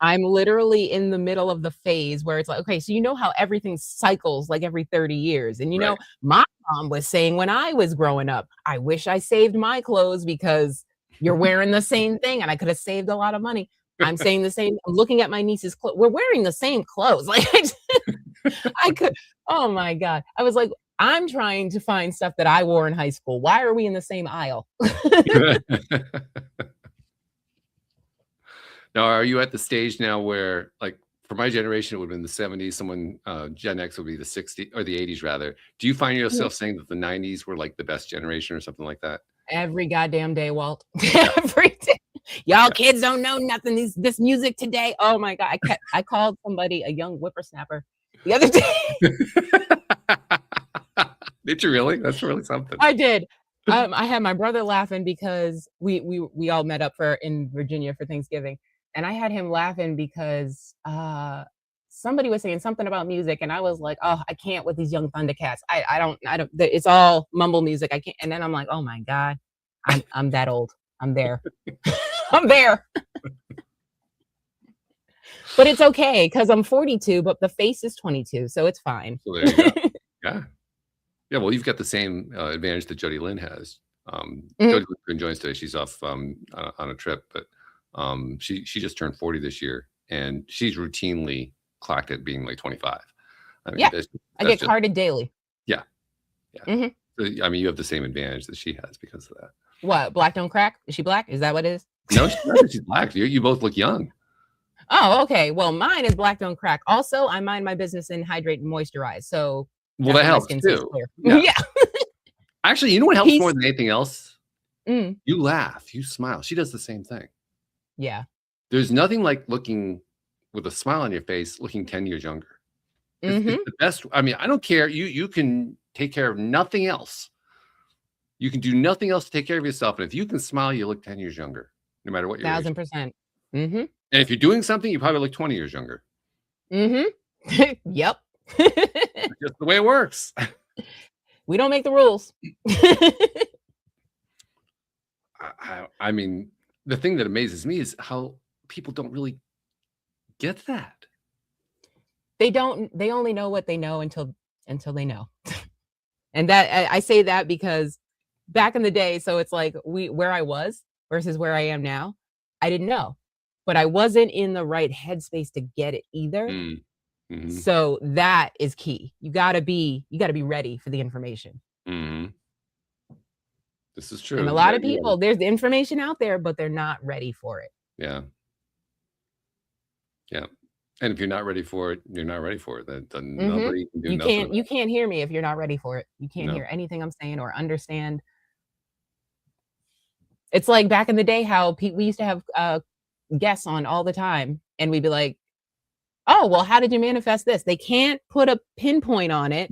B: I'm literally in the middle of the phase where it's like, okay, so you know how everything cycles like every 30 years. And you know, my mom was saying when I was growing up, I wish I saved my clothes because you're wearing the same thing and I could have saved a lot of money. I'm saying the same. I'm looking at my niece's clothes. We're wearing the same clothes. Like I could, oh my God. I was like, I'm trying to find stuff that I wore in high school. Why are we in the same aisle?
A: Now, are you at the stage now where, like, for my generation, it would have been the 70s, someone, Gen X would be the 60s or the 80s rather. Do you find yourself saying that the 90s were like the best generation or something like that?
B: Every goddamn day, Walt. Every day. Y'all kids don't know nothing. This music today. Oh my God. I called somebody a young whippersnapper the other day.
A: Did you really? That's really something.
B: I did. I had my brother laughing because we all met up in Virginia for Thanksgiving. And I had him laughing because somebody was saying something about music, and I was like, "Oh, I can't with these young Thundercats. I don't. It's all mumble music. I can't." And then I'm like, "Oh my God, I'm that old. I'm there. I'm there." But it's okay because I'm 42, but the face is 22, so it's fine.
A: So there you go. Yeah, yeah. Well, you've got the same advantage that Jody Lynn has. Jody Lynn joins today. She's off on a trip, but she just turned 40 this year, and she's routinely clocked at being like 25. I mean,
B: yeah,
A: that's
B: I get carded daily.
A: Yeah, yeah. So, I mean, you have the same advantage that she has because of that.
B: What, black don't crack? Is she black? Is that what it is?
A: No, she's not. She's black. You both look young.
B: Oh, okay. Well, mine is black don't crack. Also, I mind my business and hydrate and moisturize. So,
A: well, that helps too.
B: Yeah.
A: Actually, you know what helps more than anything else?
B: You
A: laugh, you smile. She does the same thing.
B: Yeah.
A: There's nothing like looking with a smile on your face, looking 10 years younger. It's
B: Mhm.
A: the best. I mean, I don't care. You can take care of nothing else. You can do nothing else to take care of yourself, and if you can smile, you look 10 years younger, no matter what your age.
B: 1000%. Mhm.
A: And if you're doing something, you probably look 20 years younger.
B: Mhm. Yep.
A: It's just the way it works.
B: We don't make the rules.
A: I mean, the thing that amazes me is how people don't really get that.
B: They only know what they know until they know. And that I say that because back in the day, so it's like where I was versus where I am now, I didn't know. But I wasn't in the right headspace to get it either.
A: Mm, mhm,
B: So that is key. You gotta be ready for the information.
A: mhm. This is
B: And
A: true.
B: a
A: You
B: lot
A: gotta
B: of
A: be ready.
B: people, there's the information out there, but they're not ready for it.
A: Yeah, yeah. And if you're not ready for it, you're not ready for it. Then
B: Mhm.
A: nobody can do
B: You
A: nothing
B: can't
A: about
B: you can't hear me if you're not ready for it. You
A: it.
B: can't
A: No.
B: hear anything I'm saying or understand. It's like back in the day how we used to have, guests on all the time, and we'd be like, "Oh, well, how did you manifest this?" They can't put a pinpoint on it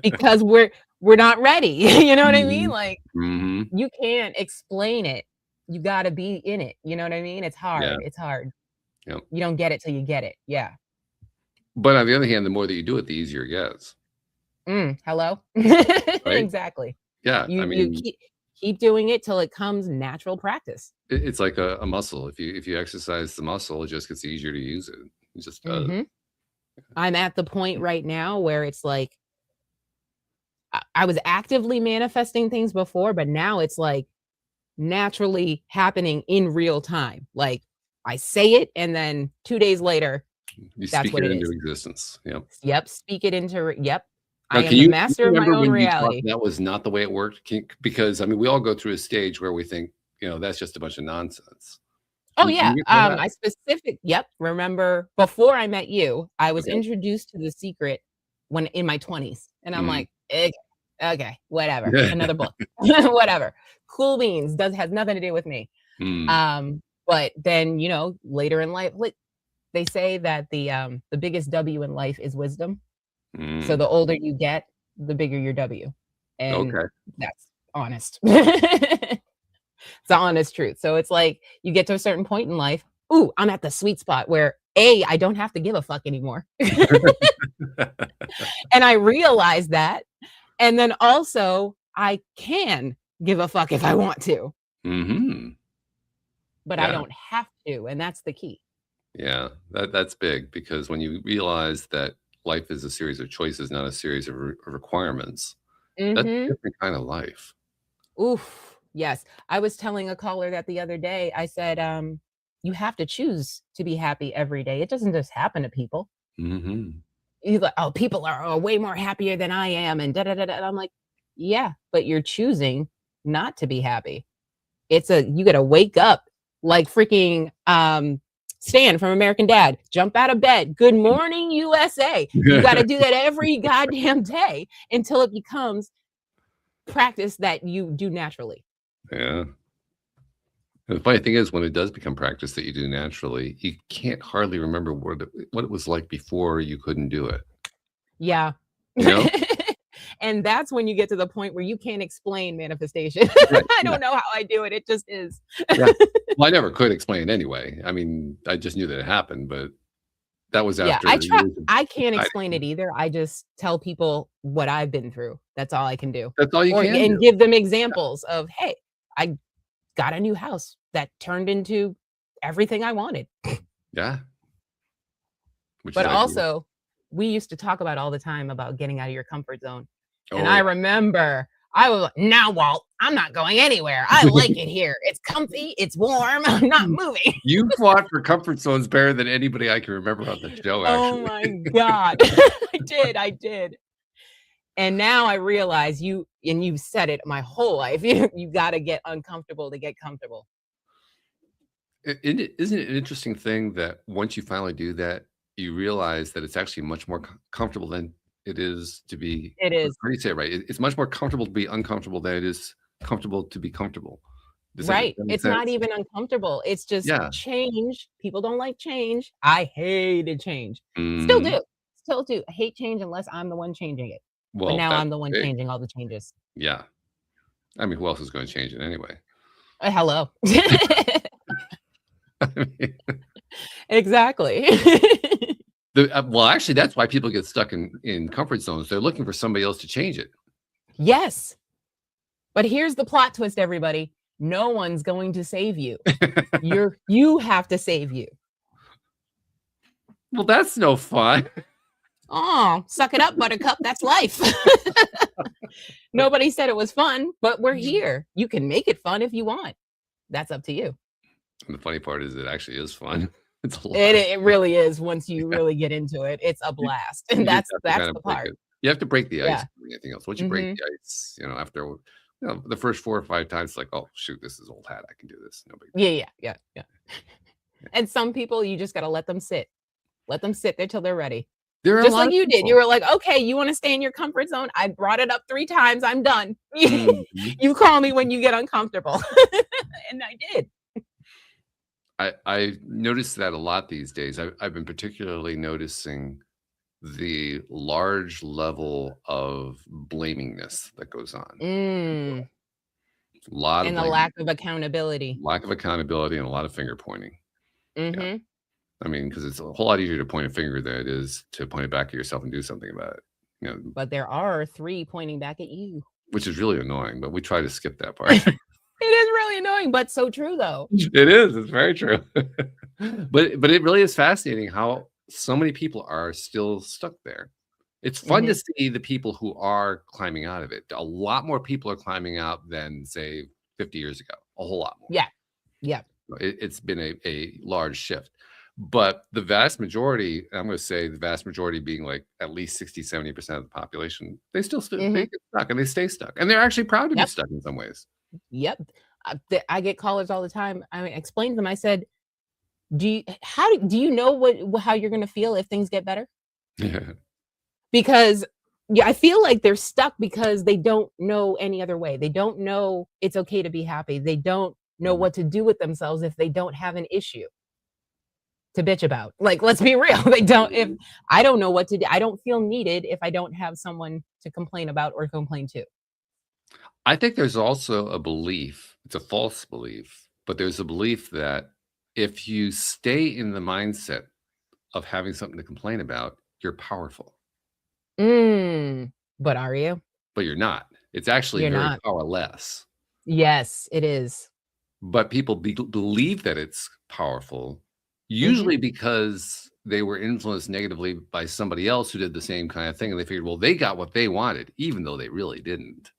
B: because we're not ready. You know what I mean?
A: Mhm,
B: Like,
A: mhm.
B: you can't explain it. You gotta be in it. You know what I mean? It's
A: Yeah,
B: hard. It's hard.
A: yeah.
B: You don't get it till you get it. Yeah.
A: But on the other hand, the more that you do it, the easier it gets,
B: Hello?
A: right?
B: Exactly.
A: Yeah, I
B: You
A: mean,
B: keep doing it till it comes natural practice.
A: it's like a muscle. If you exercise the muscle, it just gets easier to use it. It just does.
B: Mhm. I'm at the point right now where it's like I was actively manifesting things before, but now it's like naturally happening in real time. Like I say it and then 2 days later,
A: You
B: that's
A: speak
B: what
A: it
B: it
A: into
B: is.
A: existence. Yep.
B: Yep, speak it into yep. I
A: Now,
B: am
A: can
B: the
A: you
B: master of my
A: remember
B: own
A: when you thought
B: reality.
A: that was not the way it worked? Because, I mean, we all go through a stage where we think, that's just a bunch of nonsense.
B: Oh,
A: Can
B: yeah,
A: you remember that?
B: I yep, remember before I met you, I was
A: Okay.
B: introduced to The Secret when in my 20s, and I'm
A: Mhm.
B: like, okay, whatever, another book, whatever, cool beans, has nothing to do with me."
A: Mm,
B: But then, later in life, like, they say that the biggest W in life is wisdom, so
A: mm.
B: the older you get, the bigger your W, and
A: Okay.
B: that's honest. It's the honest truth. So it's like you get to a certain point in life, "Ooh, I'm at the sweet spot where A, I don't have to give a fuck anymore." And I realize that, and then also I can give a fuck if I want to,
A: Mhm.
B: but I
A: Yeah,
B: don't have to, and that's the key.
A: yeah. That's big because when you realize that life is a series of choices, not a series of requirements, that's a
B: Mhm.
A: different kind of life.
B: Oof, yes. I was telling a caller that the other day, I said, "You have to choose to be happy every day. It doesn't just happen to people."
A: Mhm.
B: He's like, "Oh, people are way more happier than I am," and da da da da. And I'm like, "Yeah, but you're choosing not to be happy. You gotta wake up like freaking Stan from American Dad. Jump out of bed. Good morning, USA. You gotta do that every goddamn day until it becomes practice that you do naturally."
A: Yeah. And the funny thing is when it does become practice that you do naturally, you can't hardly remember what it was like before you couldn't do it,
B: Yeah.
A: you know?
B: And that's when you get to the point where you can't explain manifestation.
A: Right,
B: I
A: yeah,
B: don't know how I do it. It just is.
A: yeah. Well, I never could explain anyway. I mean, I just knew that it happened, but that was
B: Yeah,
A: after years of
B: I can't explain
A: hiding.
B: it either. I just tell people what I've been through. That's all I can do.
A: That's all you
B: Or
A: can
B: and
A: do.
B: give them examples of, "Hey, I got a new house that turned into everything I wanted."
A: Yeah, which
B: But
A: is ideal.
B: also, we used to talk about all the time about getting out of your comfort zone. And
A: Oh,
B: I
A: yeah.
B: remember I was like, "Now, Walt, I'm not going anywhere. I like it here. It's comfy, it's warm. I'm not moving."
A: You fought for comfort zones better than anybody I can remember on the show,
B: Oh
A: actually.
B: my god. I did. And now I realize you've said it my whole life. You gotta get uncomfortable to get comfortable.
A: Isn't it an interesting thing that once you finally do that, you realize that it's actually much more comfortable than it is to
B: It
A: how
B: is.
A: do you say it right? It's much more comfortable to be uncomfortable than it is comfortable to be comfortable.
B: Right.
A: that make
B: It's not
A: sense?
B: even uncomfortable. It's just
A: Yeah.
B: change. People don't like change. I hated change. Still
A: Mhm.
B: do. Still do. I hate change unless I'm the one changing it. But
A: Well,
B: now
A: that's
B: I'm the one
A: big.
B: changing all the changes.
A: Yeah. I mean, who else is gonna change it anyway?
B: Hello.
A: I mean,
B: Exactly.
A: well, actually, that's why people get stuck in comfort zones. They're looking for somebody else to change it.
B: Yes. But here's the plot twist, everybody. No one's going to save you. You have to save you.
A: Well, that's no fun.
B: Oh, suck it up, buttercup. That's life. Nobody said it was fun, but we're here. You can make it fun if you want. That's up to you.
A: And the funny part is it actually is fun. It's a lot
B: It
A: of
B: it really is once you
A: yeah.
B: really get into it. It's a
A: You
B: blast, and
A: you just have to
B: that's
A: kinda
B: the
A: break
B: part.
A: it. You have to break the ice
B: Yeah.
A: more than anything else. Once you break
B: Mhm.
A: the ice, after, the first 4 or 5 times, it's like, "Oh, shoot, this is old hat. I can do this. No big
B: Yeah, yeah, yeah, yeah. And some people, you just gotta let them sit. Let them sit there till they're ready.
A: There are a
B: Just
A: lot
B: like
A: of
B: you did. You
A: people.
B: were like, "Okay, you wanna stay in your comfort zone? I brought it up 3 times. I'm done.
A: Mhm.
B: You call me when you get uncomfortable." And I did.
A: I noticed that a lot these days. I've been particularly noticing the large level of blamingness that goes on.
B: Mm,
A: A lot of
B: and the
A: blaming,
B: lack of accountability.
A: lack of accountability, and a lot of finger pointing. Yeah.
B: Mhm.
A: I mean, because it's a whole lot easier to point a finger than it is to point it back at yourself and do something about it.
B: But there are 3 pointing back at you.
A: Which is really annoying, but we try to skip that part.
B: It is really annoying, but so true, though.
A: It is, it's very true. But it really is fascinating how so many people are still stuck there. It's fun to
B: Mhm.
A: see the people who are climbing out of it. A lot more people are climbing out than, say, 50 years ago, a whole lot more.
B: Yeah. Yeah.
A: It's been a large shift. But the vast majority, I'm gonna say the vast majority being like at least 60, 70% of the population, they
B: Mhm.
A: get stuck and they stay stuck. And they're actually proud to be
B: Yep.
A: stuck in some ways.
B: Yep. I get callers all the time. I explained to them, I said, do you know how you're gonna feel if things get better?" Because yeah, I feel like they're stuck because they don't know any other way. They don't know it's okay to be happy. They don't know
A: Mhm.
B: what to do with themselves if they don't have an issue to bitch about. Like, let's be real. They don't if I don't know what to do. I don't feel needed if I don't have someone to complain about or complain to.
A: I think there's also a belief, it's a false belief, but there's a belief that if you stay in the mindset of having something to complain about, you're powerful,
B: But are you?
A: but you're not. It's actually
B: You're
A: very
B: not.
A: powerless.
B: Yes, it is.
A: But people believe that it's powerful,
B: Mhm.
A: usually because they were influenced negatively by somebody else who did the same kind of thing, and they figured, well, they got what they wanted, even though they really didn't.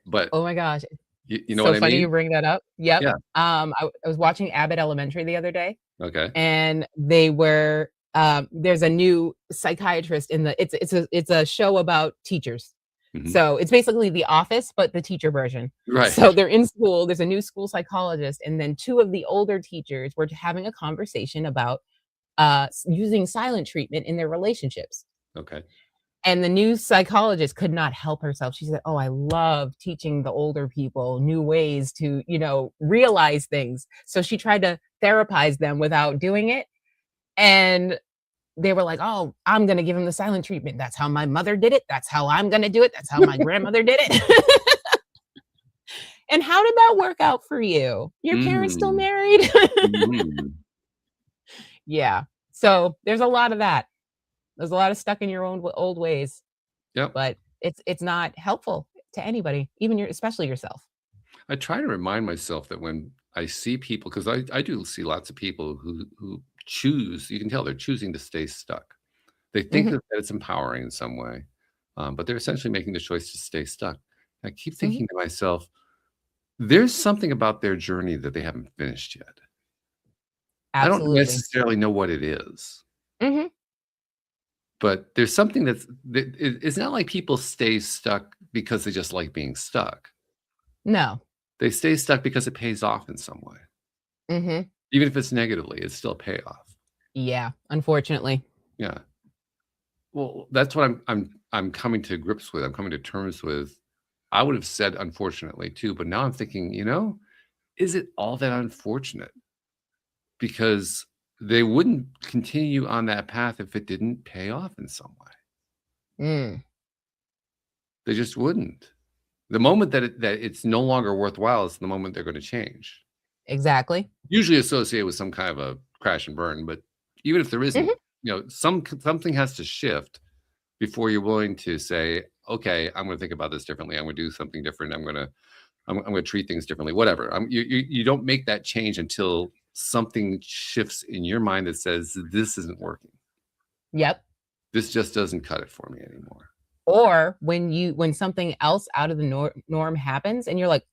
A: But
B: Oh my gosh.
A: you know
B: So
A: what I
B: funny
A: mean?
B: you bring that up. Yep.
A: Yeah.
B: I was watching Abbott Elementary the other day,
A: Okay.
B: and they were there's a new psychiatrist in the it's a show about teachers.
A: Mhm.
B: So it's basically The Office, but the teacher version. So
A: Right.
B: they're in school, there's a new school psychologist, and then 2 of the older teachers were having a conversation about using silent treatment in their relationships.
A: Okay.
B: And the new psychologist could not help herself. She said, "Oh, I love teaching the older people new ways to, realize things." So she tried to therapize them without doing it. And they were like, "Oh, I'm gonna give him the silent treatment. That's how my mother did it. That's how I'm gonna do it. That's how my grandmother did it." And how did that work out for you? Your parents still
A: Mm.
B: married?
A: Mhm.
B: Yeah. So there's a lot of that. There's a lot of stuck in your own old ways,
A: Yep.
B: but it's not helpful to anybody, even especially yourself.
A: I try to remind myself that when I see people, because I do see lots of people who choose, you can tell they're choosing to stay stuck. They think
B: Mhm,
A: that it's empowering in some way, but they're essentially making the choice to stay stuck. I keep
B: mhm.
A: thinking to myself, there's something about their journey that they haven't finished yet. I don't
B: Absolutely.
A: necessarily know what it is,
B: Mhm.
A: but there's something it's not like people stay stuck because they just like being stuck.
B: No.
A: They stay stuck because it pays off in some way.
B: Mhm.
A: Even if it's negatively, it's still payoff.
B: Yeah, unfortunately.
A: Yeah. Well, that's what I'm coming to grips with. I'm coming to terms with. I would have said unfortunately too, but now I'm thinking, is it all that unfortunate? Because they wouldn't continue on that path if it didn't pay off in some way.
B: Mm,
A: They just wouldn't. The moment that it's no longer worthwhile is the moment they're gonna change.
B: exactly.
A: Usually associated with some kind of a crash and burn, but even if there isn't,
B: Mhm.
A: something has to shift before you're willing to say, "Okay, I'm gonna think about this differently. I'm gonna do something different. I'm gonna treat things differently." Whatever. You don't make that change until something shifts in your mind that says, "This isn't working.
B: Yep.
A: This just doesn't cut it for me anymore."
B: Or when something else out of the norm happens and you're like,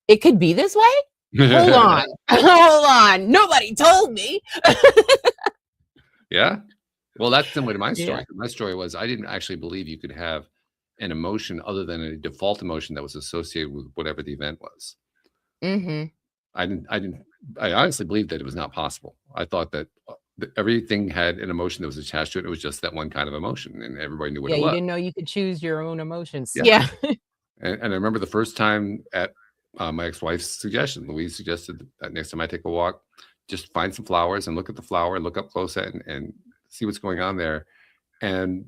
B: "It could be this way? Hold on. Hold on. Nobody told me."
A: Yeah. Well, that's similar to my
B: Yeah.
A: story. My story was I didn't actually believe you could have an emotion other than a default emotion that was associated with whatever the event was.
B: Mhm.
A: I honestly believed that it was not possible. I thought that everything had an emotion that was attached to it. It was just that one kind of emotion, and everybody knew what
B: Yeah,
A: it
B: you
A: was.
B: didn't know you could choose your own emotions.
A: Yeah.
B: Yeah.
A: And I remember the first time at my ex-wife's suggestion, Louise suggested that next time I take a walk, just find some flowers and look at the flower and look up close at and see what's going on there and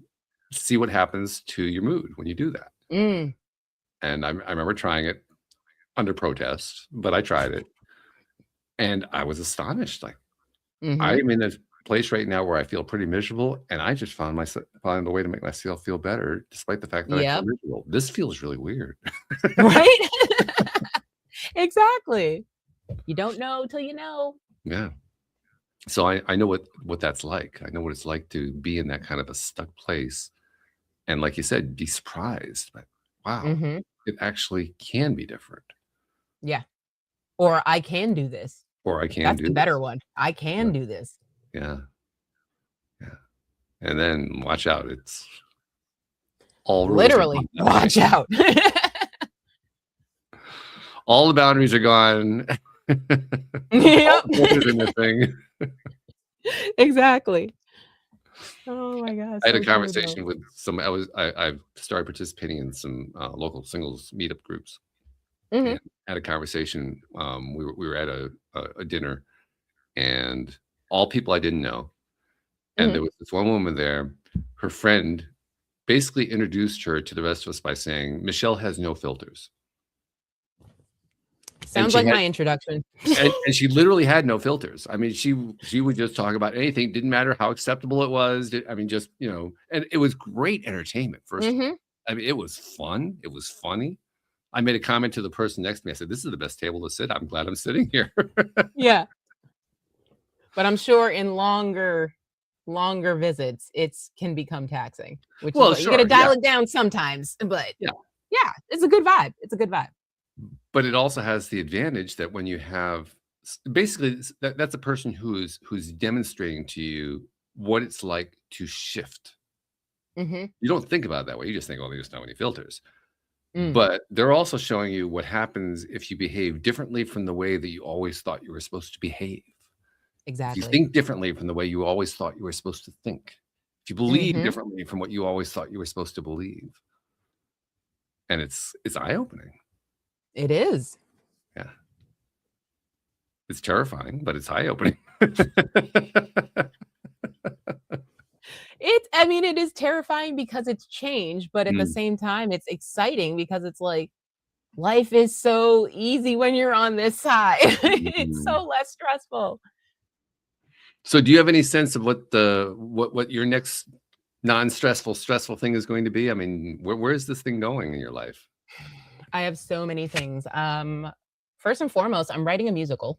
A: see what happens to your mood when you do that.
B: Mm.
A: And I remember trying it under protest, but I tried it and I was astonished. Like,
B: Mhm.
A: I'm in a place right now where I feel pretty miserable, and I just found a way to make myself feel better despite the fact that I feel
B: Yep.
A: miserable. This feels really weird.
B: Right? Exactly. You don't know till you know.
A: Yeah. So I know what that's like. I know what it's like to be in that kind of a stuck place, and like you said, be surprised, but wow,
B: Mhm.
A: it actually can be different,
B: Yeah. Or I can do this.
A: or I can
B: That's the
A: do
B: better
A: this.
B: one. I
A: Yeah,
B: can do this.
A: yeah, yeah, and then watch out, it's all rules are
B: Literally.
A: gone that way.
B: Watch out.
A: All the boundaries are gone. All
B: Yep.
A: the filters are missing.
B: Exactly. Oh my god,
A: I had a
B: so true though.
A: conversation with I've started participating in some, local singles meetup groups, and
B: Mhm.
A: had a conversation, we were at a dinner, and all people I didn't know, and
B: Mhm.
A: there was this one woman there, her friend basically introduced her to the rest of us by saying, "Michelle has no filters." And
B: Sounds
A: she
B: like
A: had
B: my introduction.
A: and she literally had no filters. I mean, she would just talk about anything, didn't matter how acceptable it was, I mean, just, and it was great entertainment, first of all.
B: Mhm.
A: I mean, it was fun, it was funny. I made a comment to the person next to me, I said, "This is the best table to sit, I'm glad I'm sitting here."
B: Yeah. But I'm sure in longer visits, it's can become taxing, which is
A: Well,
B: what you gotta
A: sure, yeah,
B: dial it down sometimes, but
A: yeah,
B: yeah, it's a good vibe. It's a good vibe.
A: but it also has the advantage that when you have basically, that's a person who's demonstrating to you what it's like to shift.
B: Mhm.
A: You don't think about it that way, you just think, "Oh, they just don't have any filters."
B: Mm,
A: But they're also showing you what happens if you behave differently from the way that you always thought you were supposed to behave. If you
B: exactly.
A: think differently from the way you always thought you were supposed to think. If you believe
B: Mhm.
A: differently from what you always thought you were supposed to believe. And it's eye-opening.
B: It is.
A: Yeah. It's terrifying, but it's eye-opening.
B: I mean, it is terrifying because it's change, but at the
A: Mm,
B: same time, it's exciting because it's like, life is so easy when you're on this side. It's
A: mhm.
B: so less stressful.
A: So do you have any sense of what your next non-stressful, stressful thing is going to be? I mean, where is this thing going in your life?
B: I have so many things. First and foremost, I'm writing a musical.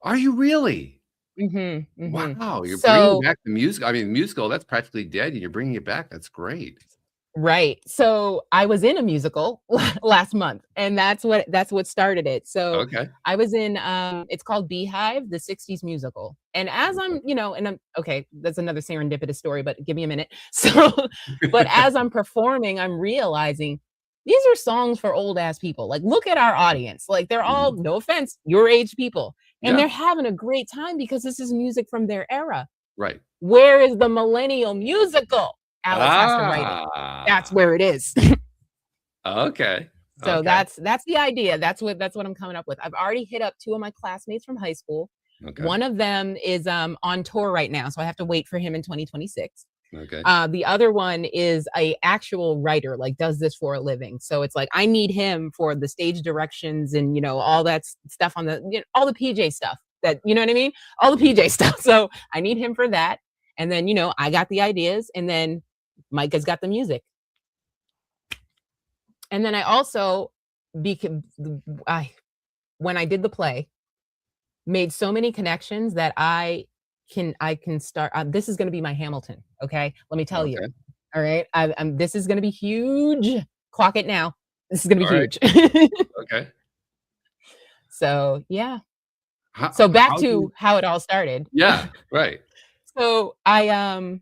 A: Are you really?
B: Mhm, mhm.
A: Wow, you're bringing
B: So
A: back the music. I mean, musical, that's practically dead, and you're bringing it back. That's great.
B: right. So I was in a musical last month, and that's what started it. So
A: Okay.
B: I was in it's called Beehive, the 60s musical. And as I'm, and I'm okay, that's another serendipitous story, but give me a minute. So but as I'm performing, I'm realizing these are songs for old ass people. Like look at our audience. Like they're all,
A: Mhm.
B: no offense, your age people. And
A: Yeah,
B: they're having a great time because this is music from their era.
A: right.
B: Where is the millennial musical? Alex has to write it. That's
A: Ah,
B: where it is.
A: okay.
B: So
A: Okay.
B: that's the idea. That's what I'm coming up with. I've already hit up 2 of my classmates from high school.
A: Okay.
B: One of them is on tour right now, so I have to wait for him in 2026.
A: Okay.
B: The other one is a actual writer, like does this for a living. So it's like I need him for the stage directions and all that stuff on the all the PJ stuff that what I mean? All the PJ stuff. So I need him for that. And then, I got the ideas and then Mike has got the music. And then I also when I did the play, made so many connections that I can start. This is going to be my Hamilton. Okay, let me tell you.
A: Okay.
B: All right, this is going to be huge. Clock it now. This is going to be
A: All right.
B: huge.
A: Okay.
B: So yeah.
A: How,
B: So back
A: how do
B: to
A: you,
B: how it all started.
A: yeah, right.
B: So I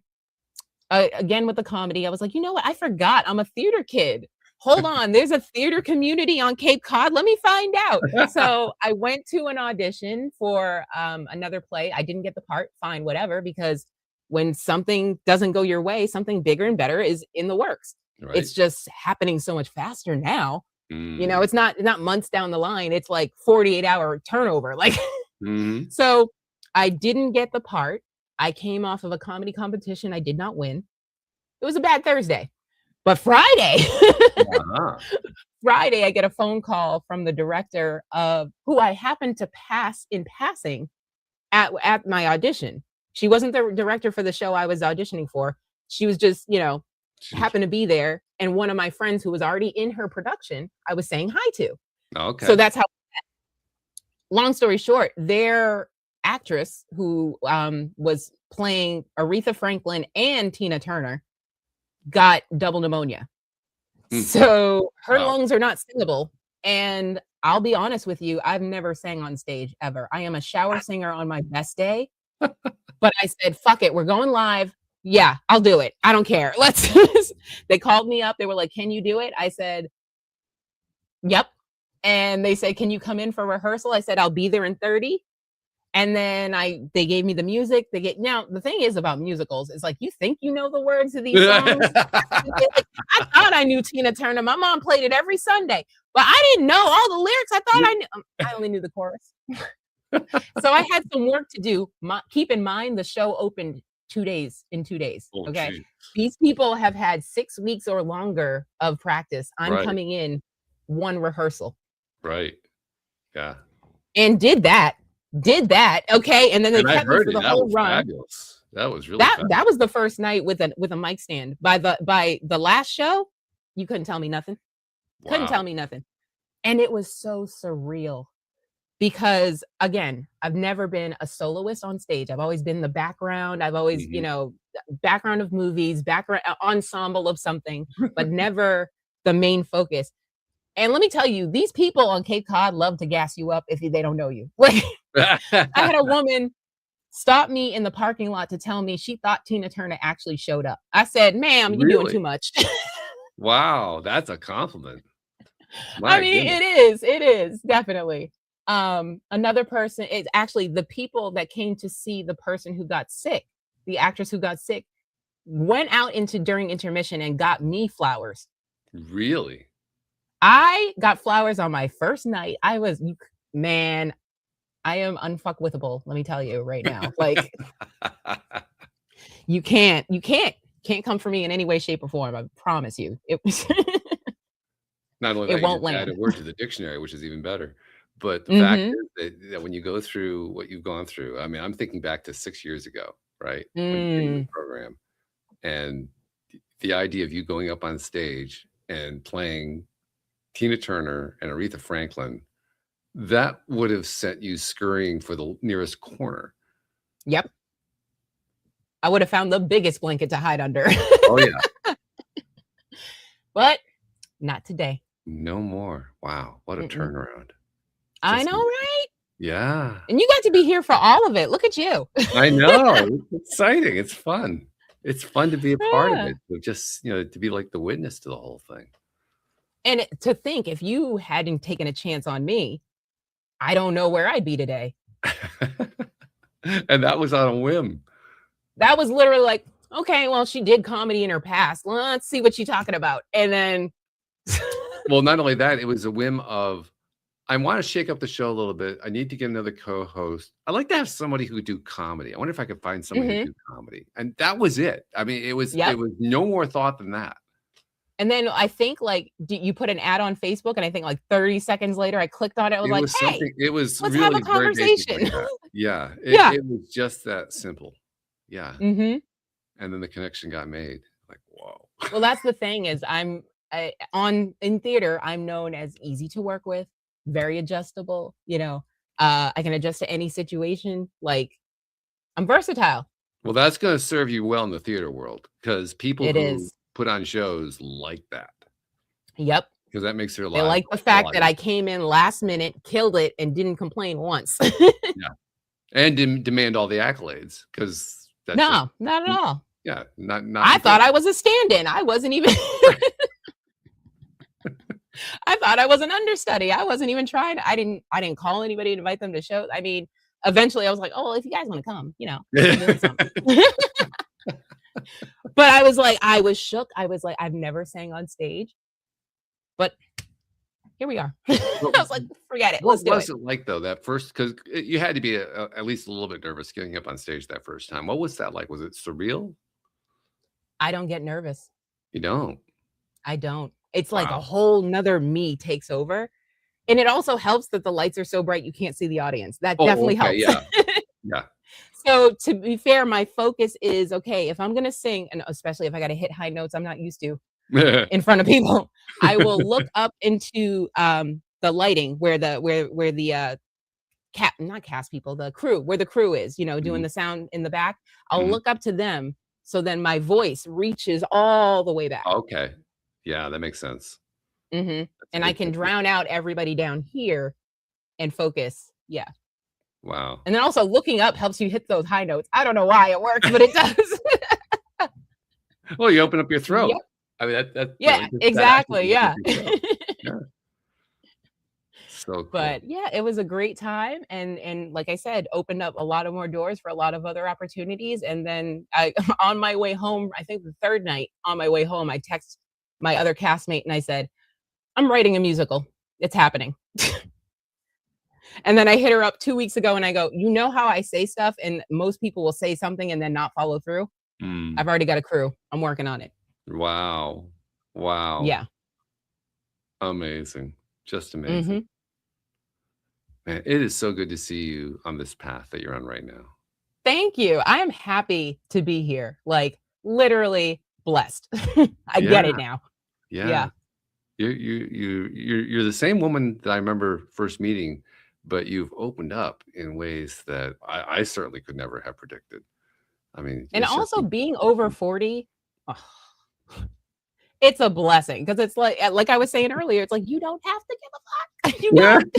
B: again with the comedy, I was like, you know what? I forgot I'm a theater kid. Hold on, there's a theater community on Cape Cod. Let me find out. So I went to an audition for another play. I didn't get the part. Fine, whatever. Because when something doesn't go your way, something bigger and better is in the works.
A: Right.
B: It's just happening so much faster now.
A: Mm.
B: It's not months down the line. It's like 48-hour turnover. Like,
A: Mhm.
B: so I didn't get the part. I came off of a comedy competition. I did not win. It was a bad Thursday. But Friday,
A: Uh-huh.
B: Friday, I get a phone call from the director of who I happened to pass in passing at my audition. She wasn't the director for the show I was auditioning for. She was just, happened to be there. And one of my friends who was already in her production, I was saying hi to.
A: Okay.
B: So that's how. Long story short, their actress who was playing Aretha Franklin and Tina Turner got double pneumonia.
A: Mm.
B: So her
A: Wow.
B: lungs are not singable. And I'll be honest with you, I've never sang on stage ever. I am a shower singer on my best day. But I said, fuck it, we're going live. Yeah, I'll do it. I don't care. Let's They called me up. They were like, can you do it? I said, yep. And they said, can you come in for rehearsal? I said, I'll be there in 30. And then they gave me the music. Now the thing is about musicals is like you think you know the words of these songs. I thought I knew Tina Turner. My mom played it every Sunday, but I didn't know all the lyrics. I thought I knew. I only knew the chorus. So I had some work to do. Keep in mind the show opened 2 days in 2 days.
A: Oh,
B: okay,
A: geez.
B: These people have had 6 weeks or longer of practice. I'm
A: Right.
B: coming in 1 rehearsal.
A: Right. Yeah.
B: And did that. Okay. And then they kept me for the whole run.
A: Fabulous. That was really
B: That was the first night with a mic stand. By the last show, you couldn't tell me nothing. Couldn't tell me nothing. And it was so surreal because again, I've never been a soloist on stage. I've always been the background. I've always, background of movies, background ensemble of something, but never the main focus. And let me tell you, these people on Cape Cod love to gas you up if they don't know you. Like, I had a woman stop me in the parking lot to tell me she thought Tina Turner actually showed up. I said, ma'am, you're doing too much.
A: Wow, that's a compliment.
B: I mean, it is definitely. Another person, it's actually the people that came to see the person who got sick, the actress who got sick, went out during intermission and got me flowers.
A: Really?
B: I got flowers on my first night. I am unfuckwithable. Let me tell you right now. Like, you can't come for me in any way, shape, or form. I promise you. It was
A: Not only that,
B: it won't
A: you add
B: land.
A: a word to the dictionary, which is even better. But the fact is that when you go through what you've gone through, I mean, I'm thinking back to 6 years ago, right? When you did the program, and the idea of you going up on stage and playing Tina Turner and Aretha Franklin, that would have sent you scurrying for the nearest corner.
B: Yep. I would have found the biggest blanket to hide under.
A: Oh, yeah.
B: But not today.
A: No more. Wow. What a turnaround.
B: I know, right?
A: Yeah.
B: And you got to be here for all of it. Look at you.
A: I know. It's exciting. It's fun. It's fun to be a part of it. Just, to be like the witness to the whole thing.
B: And to think if you hadn't taken a chance on me, I don't know where I'd be today.
A: And that was on a whim.
B: That was literally like, okay, well, she did comedy in her past. Let's see what she's talking about. And then
A: Well, not only that, it was a whim of, I want to shake up the show a little bit. I need to get another co-host. I like to have somebody who do comedy. I wonder if I could find somebody who
B: Mhm.
A: do comedy. And that was it. I mean, it
B: Yep.
A: was no more thought than that.
B: And then I think, like, you put an ad on Facebook, and I think, like, 30 seconds later, I clicked on it, I was
A: It
B: like,
A: was
B: "Hey,
A: something, it was
B: let's have a
A: really very basic like
B: conversation."
A: that. Yeah,
B: Yeah.
A: it was just that simple. Yeah,
B: Mhm.
A: and then the connection got made. Like, whoa.
B: Well, that's the thing is in theater, I'm known as easy to work with, very adjustable, I can adjust to any situation, like, I'm versatile.
A: Well, that's gonna serve you well in the theater world because people
B: It
A: who
B: is.
A: put on shows like that
B: Yep.
A: because that makes their
B: They
A: lives
B: like the
A: a
B: fact
A: lot
B: that I
A: easier.
B: came in last minute, killed it, and didn't complain once.
A: Yeah, and demand all the accolades because that's just
B: No, not at all.
A: yeah, not
B: I thought I
A: important.
B: was a stand-in. I wasn't even I thought I was an understudy. I wasn't even trying I didn't call anybody to invite them to shows. I mean, eventually I was like, "Oh, if you guys wanna come, I'm doing something." But I was shook. I was like, I've never sang on stage, but here we are. I
A: But
B: was like, "Forget it.
A: what
B: Let's do
A: was
B: it."
A: it like though, that first? Because you had to be at least a little bit nervous getting up on stage that first time. What was that like? Was it surreal?
B: I don't get nervous.
A: You don't?
B: I don't. It's like a
A: Wow.
B: whole 'nother me takes over, and it also helps that the lights are so bright you can't see the audience. That
A: Oh,
B: definitely
A: okay,
B: helps.
A: yeah, yeah.
B: So, to be fair, my focus is, okay, if I'm gonna sing, and especially if I gotta hit high notes I'm not used to in front of people, I will look up into, the lighting where the, not cast people, the crew, where the crew is, doing
A: Mhm.
B: the sound in the back. I'll
A: Mhm.
B: look up to them, so then my voice reaches all the way back.
A: Okay. Yeah, that makes sense.
B: Mhm,
A: That's a
B: and I
A: good
B: can
A: technique.
B: drown out everybody down here and focus. Yeah,
A: Wow.
B: and then also looking up helps you hit those high notes. I don't know why it works, but it does.
A: Well, you open up your
B: Yep.
A: throat. I mean,
B: Yeah,
A: that actually
B: exactly,
A: opens up
B: yeah.
A: your throat. Yeah, so cool.
B: But, yeah, it was a great time, and like I said, opened up a lot of more doors for a lot of other opportunities, and then I on my way home, I think the 3rd night on my way home, I text my other castmate and I said, "I'm writing a musical. It's happening." And then I hit her up 2 weeks ago and I go, "You know how I say stuff and most people will say something and then not follow through?
A: Mm.
B: I've already got a crew. I'm working on it."
A: Wow. Wow.
B: Yeah.
A: Amazing. Just amazing.
B: Mhm.
A: Man, it is so good to see you on this path that you're on right now.
B: Thank you. I am happy to be here, like, literally blessed. I get
A: Yeah,
B: it now.
A: yeah.
B: Yeah.
A: You're the same woman that I remember first meeting, but you've opened up in ways that I certainly could never have predicted. I mean,
B: And
A: it's just
B: also being over 40, ugh, it's a blessing because it's like I was saying earlier, it's like, you don't have to give a fuck. You
A: yeah.
B: don't.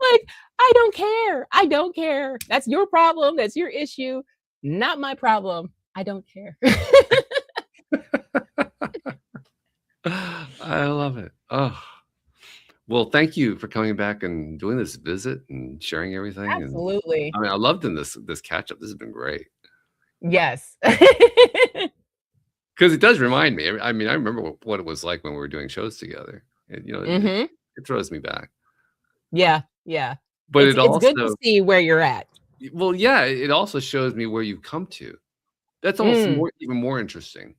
B: Like, I don't care. I don't care. That's your problem. That's your issue. Not my problem. I don't care.
A: I love it. Oh, well, thank you for coming back and doing this visit and sharing everything. And
B: Absolutely.
A: I mean, I loved in this catch up. This has been great
B: Yes.
A: because it does remind me. I mean, I remember what it was like when we were doing shows together.
B: Mhm.
A: It throws me back,
B: Yeah, yeah.
A: but
B: It's
A: it
B: it's good to
A: also,
B: see where you're at.
A: well, yeah, it also shows me where you've come to. That's almost
B: Mm.
A: even more interesting.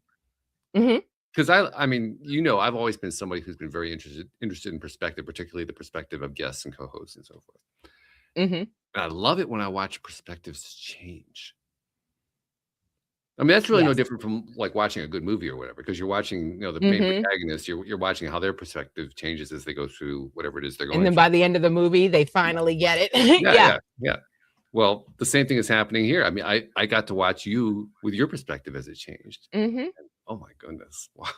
B: Mhm,
A: 'Cause I mean, I've always been somebody who's been very interested in perspective, particularly the perspective of guests and co-hosts and so forth.
B: mhm.
A: And I love it when I watch perspectives change. I mean, that's really no
B: Yes.
A: different from, like, watching a good movie or whatever, because you're watching, the main
B: Mhm.
A: protagonist, you're watching how their perspective changes as they go through whatever it is they're
B: And
A: going
B: then
A: through.
B: by the end of the movie, they finally get it.
A: Yeah,
B: Yeah.
A: yeah, yeah. Well, the same thing is happening here. I mean, I got to watch you with your perspective as it changed.
B: Mhm.
A: Oh my goodness. Wow.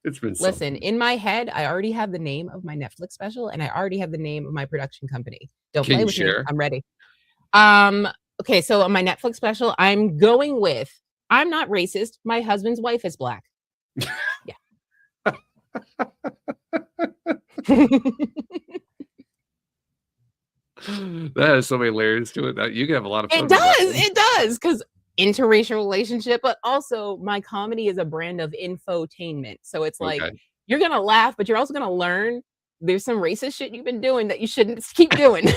A: It's been
B: Listen,
A: something.
B: in my head, I already have the name of my Netflix special, and I already have the name of my production company. Don't
A: Can
B: play
A: you
B: with me.
A: share?
B: I'm ready. Um, okay, so on my Netflix special, I'm going with I'm not racist. My husband's wife is black. Yeah.
A: That has so many layers to it that you can have a lot of fun with that one.
B: It does, because interracial relationship, but also my comedy is a brand of infotainment. So it's like
A: Okay.
B: You're gonna laugh, but you're also gonna learn there's some racist shit you've been doing that you shouldn't keep doing.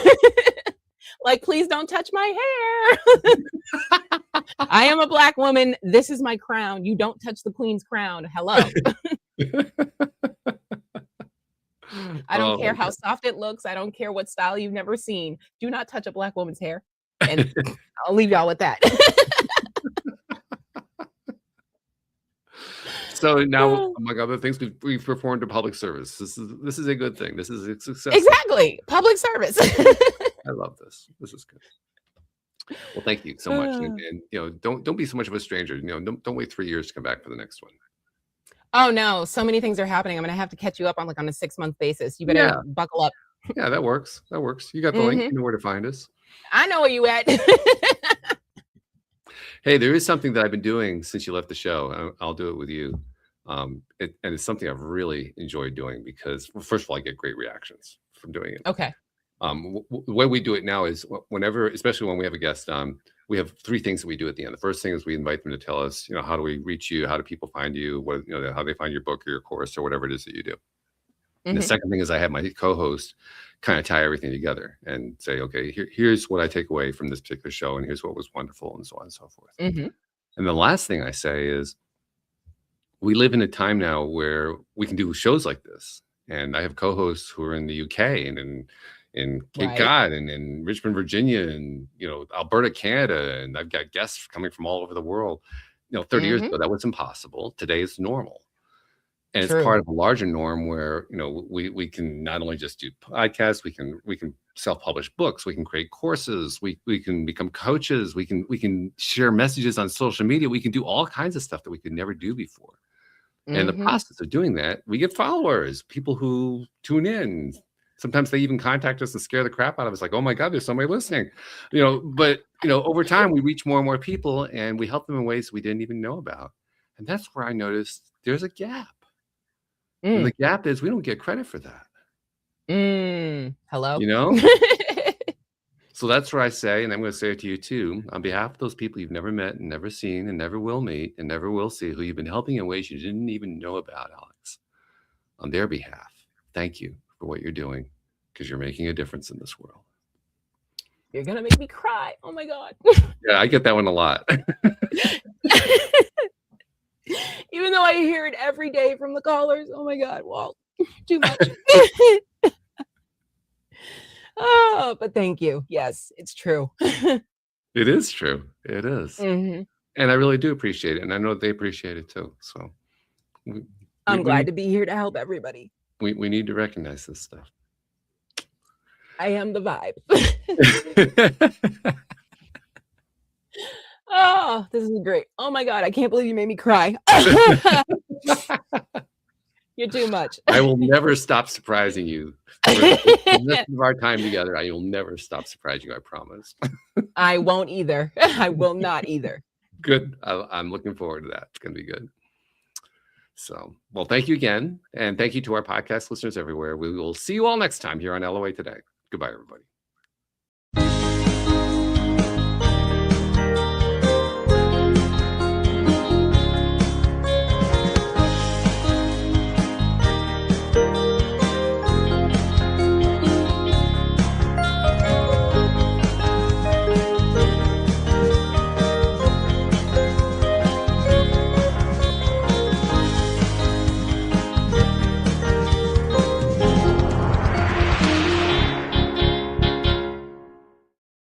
B: Like, please don't touch my hair. I am a Black woman. This is my crown. You don't touch the queen's crown. Hello. I don't care how soft it looks. I don't care what style you've never seen. Do not touch a Black woman's hair. And I'll leave y'all with that.
A: So now, among other things, we've performed a public service. This is a good thing. This is a success.
B: Exactly. Public service.
A: I love this. This is good. Well, thank you so much. And don't be so much of a stranger. Don't wait 3 years to come back for the next one.
B: Oh no, so many things are happening. I'm gonna have to catch you up on a 6-month basis. You better buckle up.
A: Yeah, that works. That works. You got the link. You know where to find us.
B: I know where you at.
A: Hey, there is something that I've been doing since you left the show. I'll do it with you. And it's something I've really enjoyed doing because, well, first of all, I get great reactions from doing it.
B: Okay.
A: The way we do it now is whenever, especially when we have a guest on, we have 3 things that we do at the end. The first thing is we invite them to tell us, how do we reach you? How do people find you? What, how they find your book or your course or whatever it is that you do. And the second thing is I have my co-host kind of tie everything together and say, okay, here's what I take away from this particular show, and here's what was wonderful, and so on and so forth. And the last thing I say is we live in a time now where we can do shows like this. And I have co-hosts who are in the UK and in Cape Cod and in Richmond, Virginia, and Alberta, Canada, and I've got guests coming from all over the world. 30 years ago that was impossible. Today it's normal. And it's part of a larger norm where we can not only just do podcasts, we can self-publish books, we can create courses, we can become coaches, we can share messages on social media, we can do all kinds of stuff that we could never do before. And in the process of doing that, we get followers, people who tune in. Sometimes they even contact us and scare the crap out of us, like, oh my God, there's somebody listening. But over time we reach more and more people and we help them in ways we didn't even know about. And that's where I noticed there's a gap. And the gap is we don't get credit for that.
B: Hello.
A: So that's where I say, and I'm going to say it to you too, on behalf of those people you've never met and never seen and never will meet and never will see, who you've been helping in ways you didn't even know about, Alyx, on their behalf, thank you for what you're doing, because you're making a difference in this world.
B: You're going to make me cry. Oh my God.
A: Yeah, I get that one a lot.
B: Even though I hear it every day from the callers. Oh my God, Walt, too much. Oh, but thank you. Yes, it's true.
A: It is true. It is. And I really do appreciate it. And I know they appreciate it too. So
B: I'm glad to be here to help everybody.
A: We need to recognize this stuff.
B: I am the vibe. Oh, this is great. Oh my God, I can't believe you made me cry. You're too much.
A: I will never stop surprising you. For the rest of our time together, I will never stop surprising you, I promise.
B: I won't either. I will not either.
A: Good. I'm looking forward to that. It's going to be good. So, well, thank you again. And thank you to our podcast listeners everywhere. We will see you all next time here on LOA Today. Goodbye, everybody.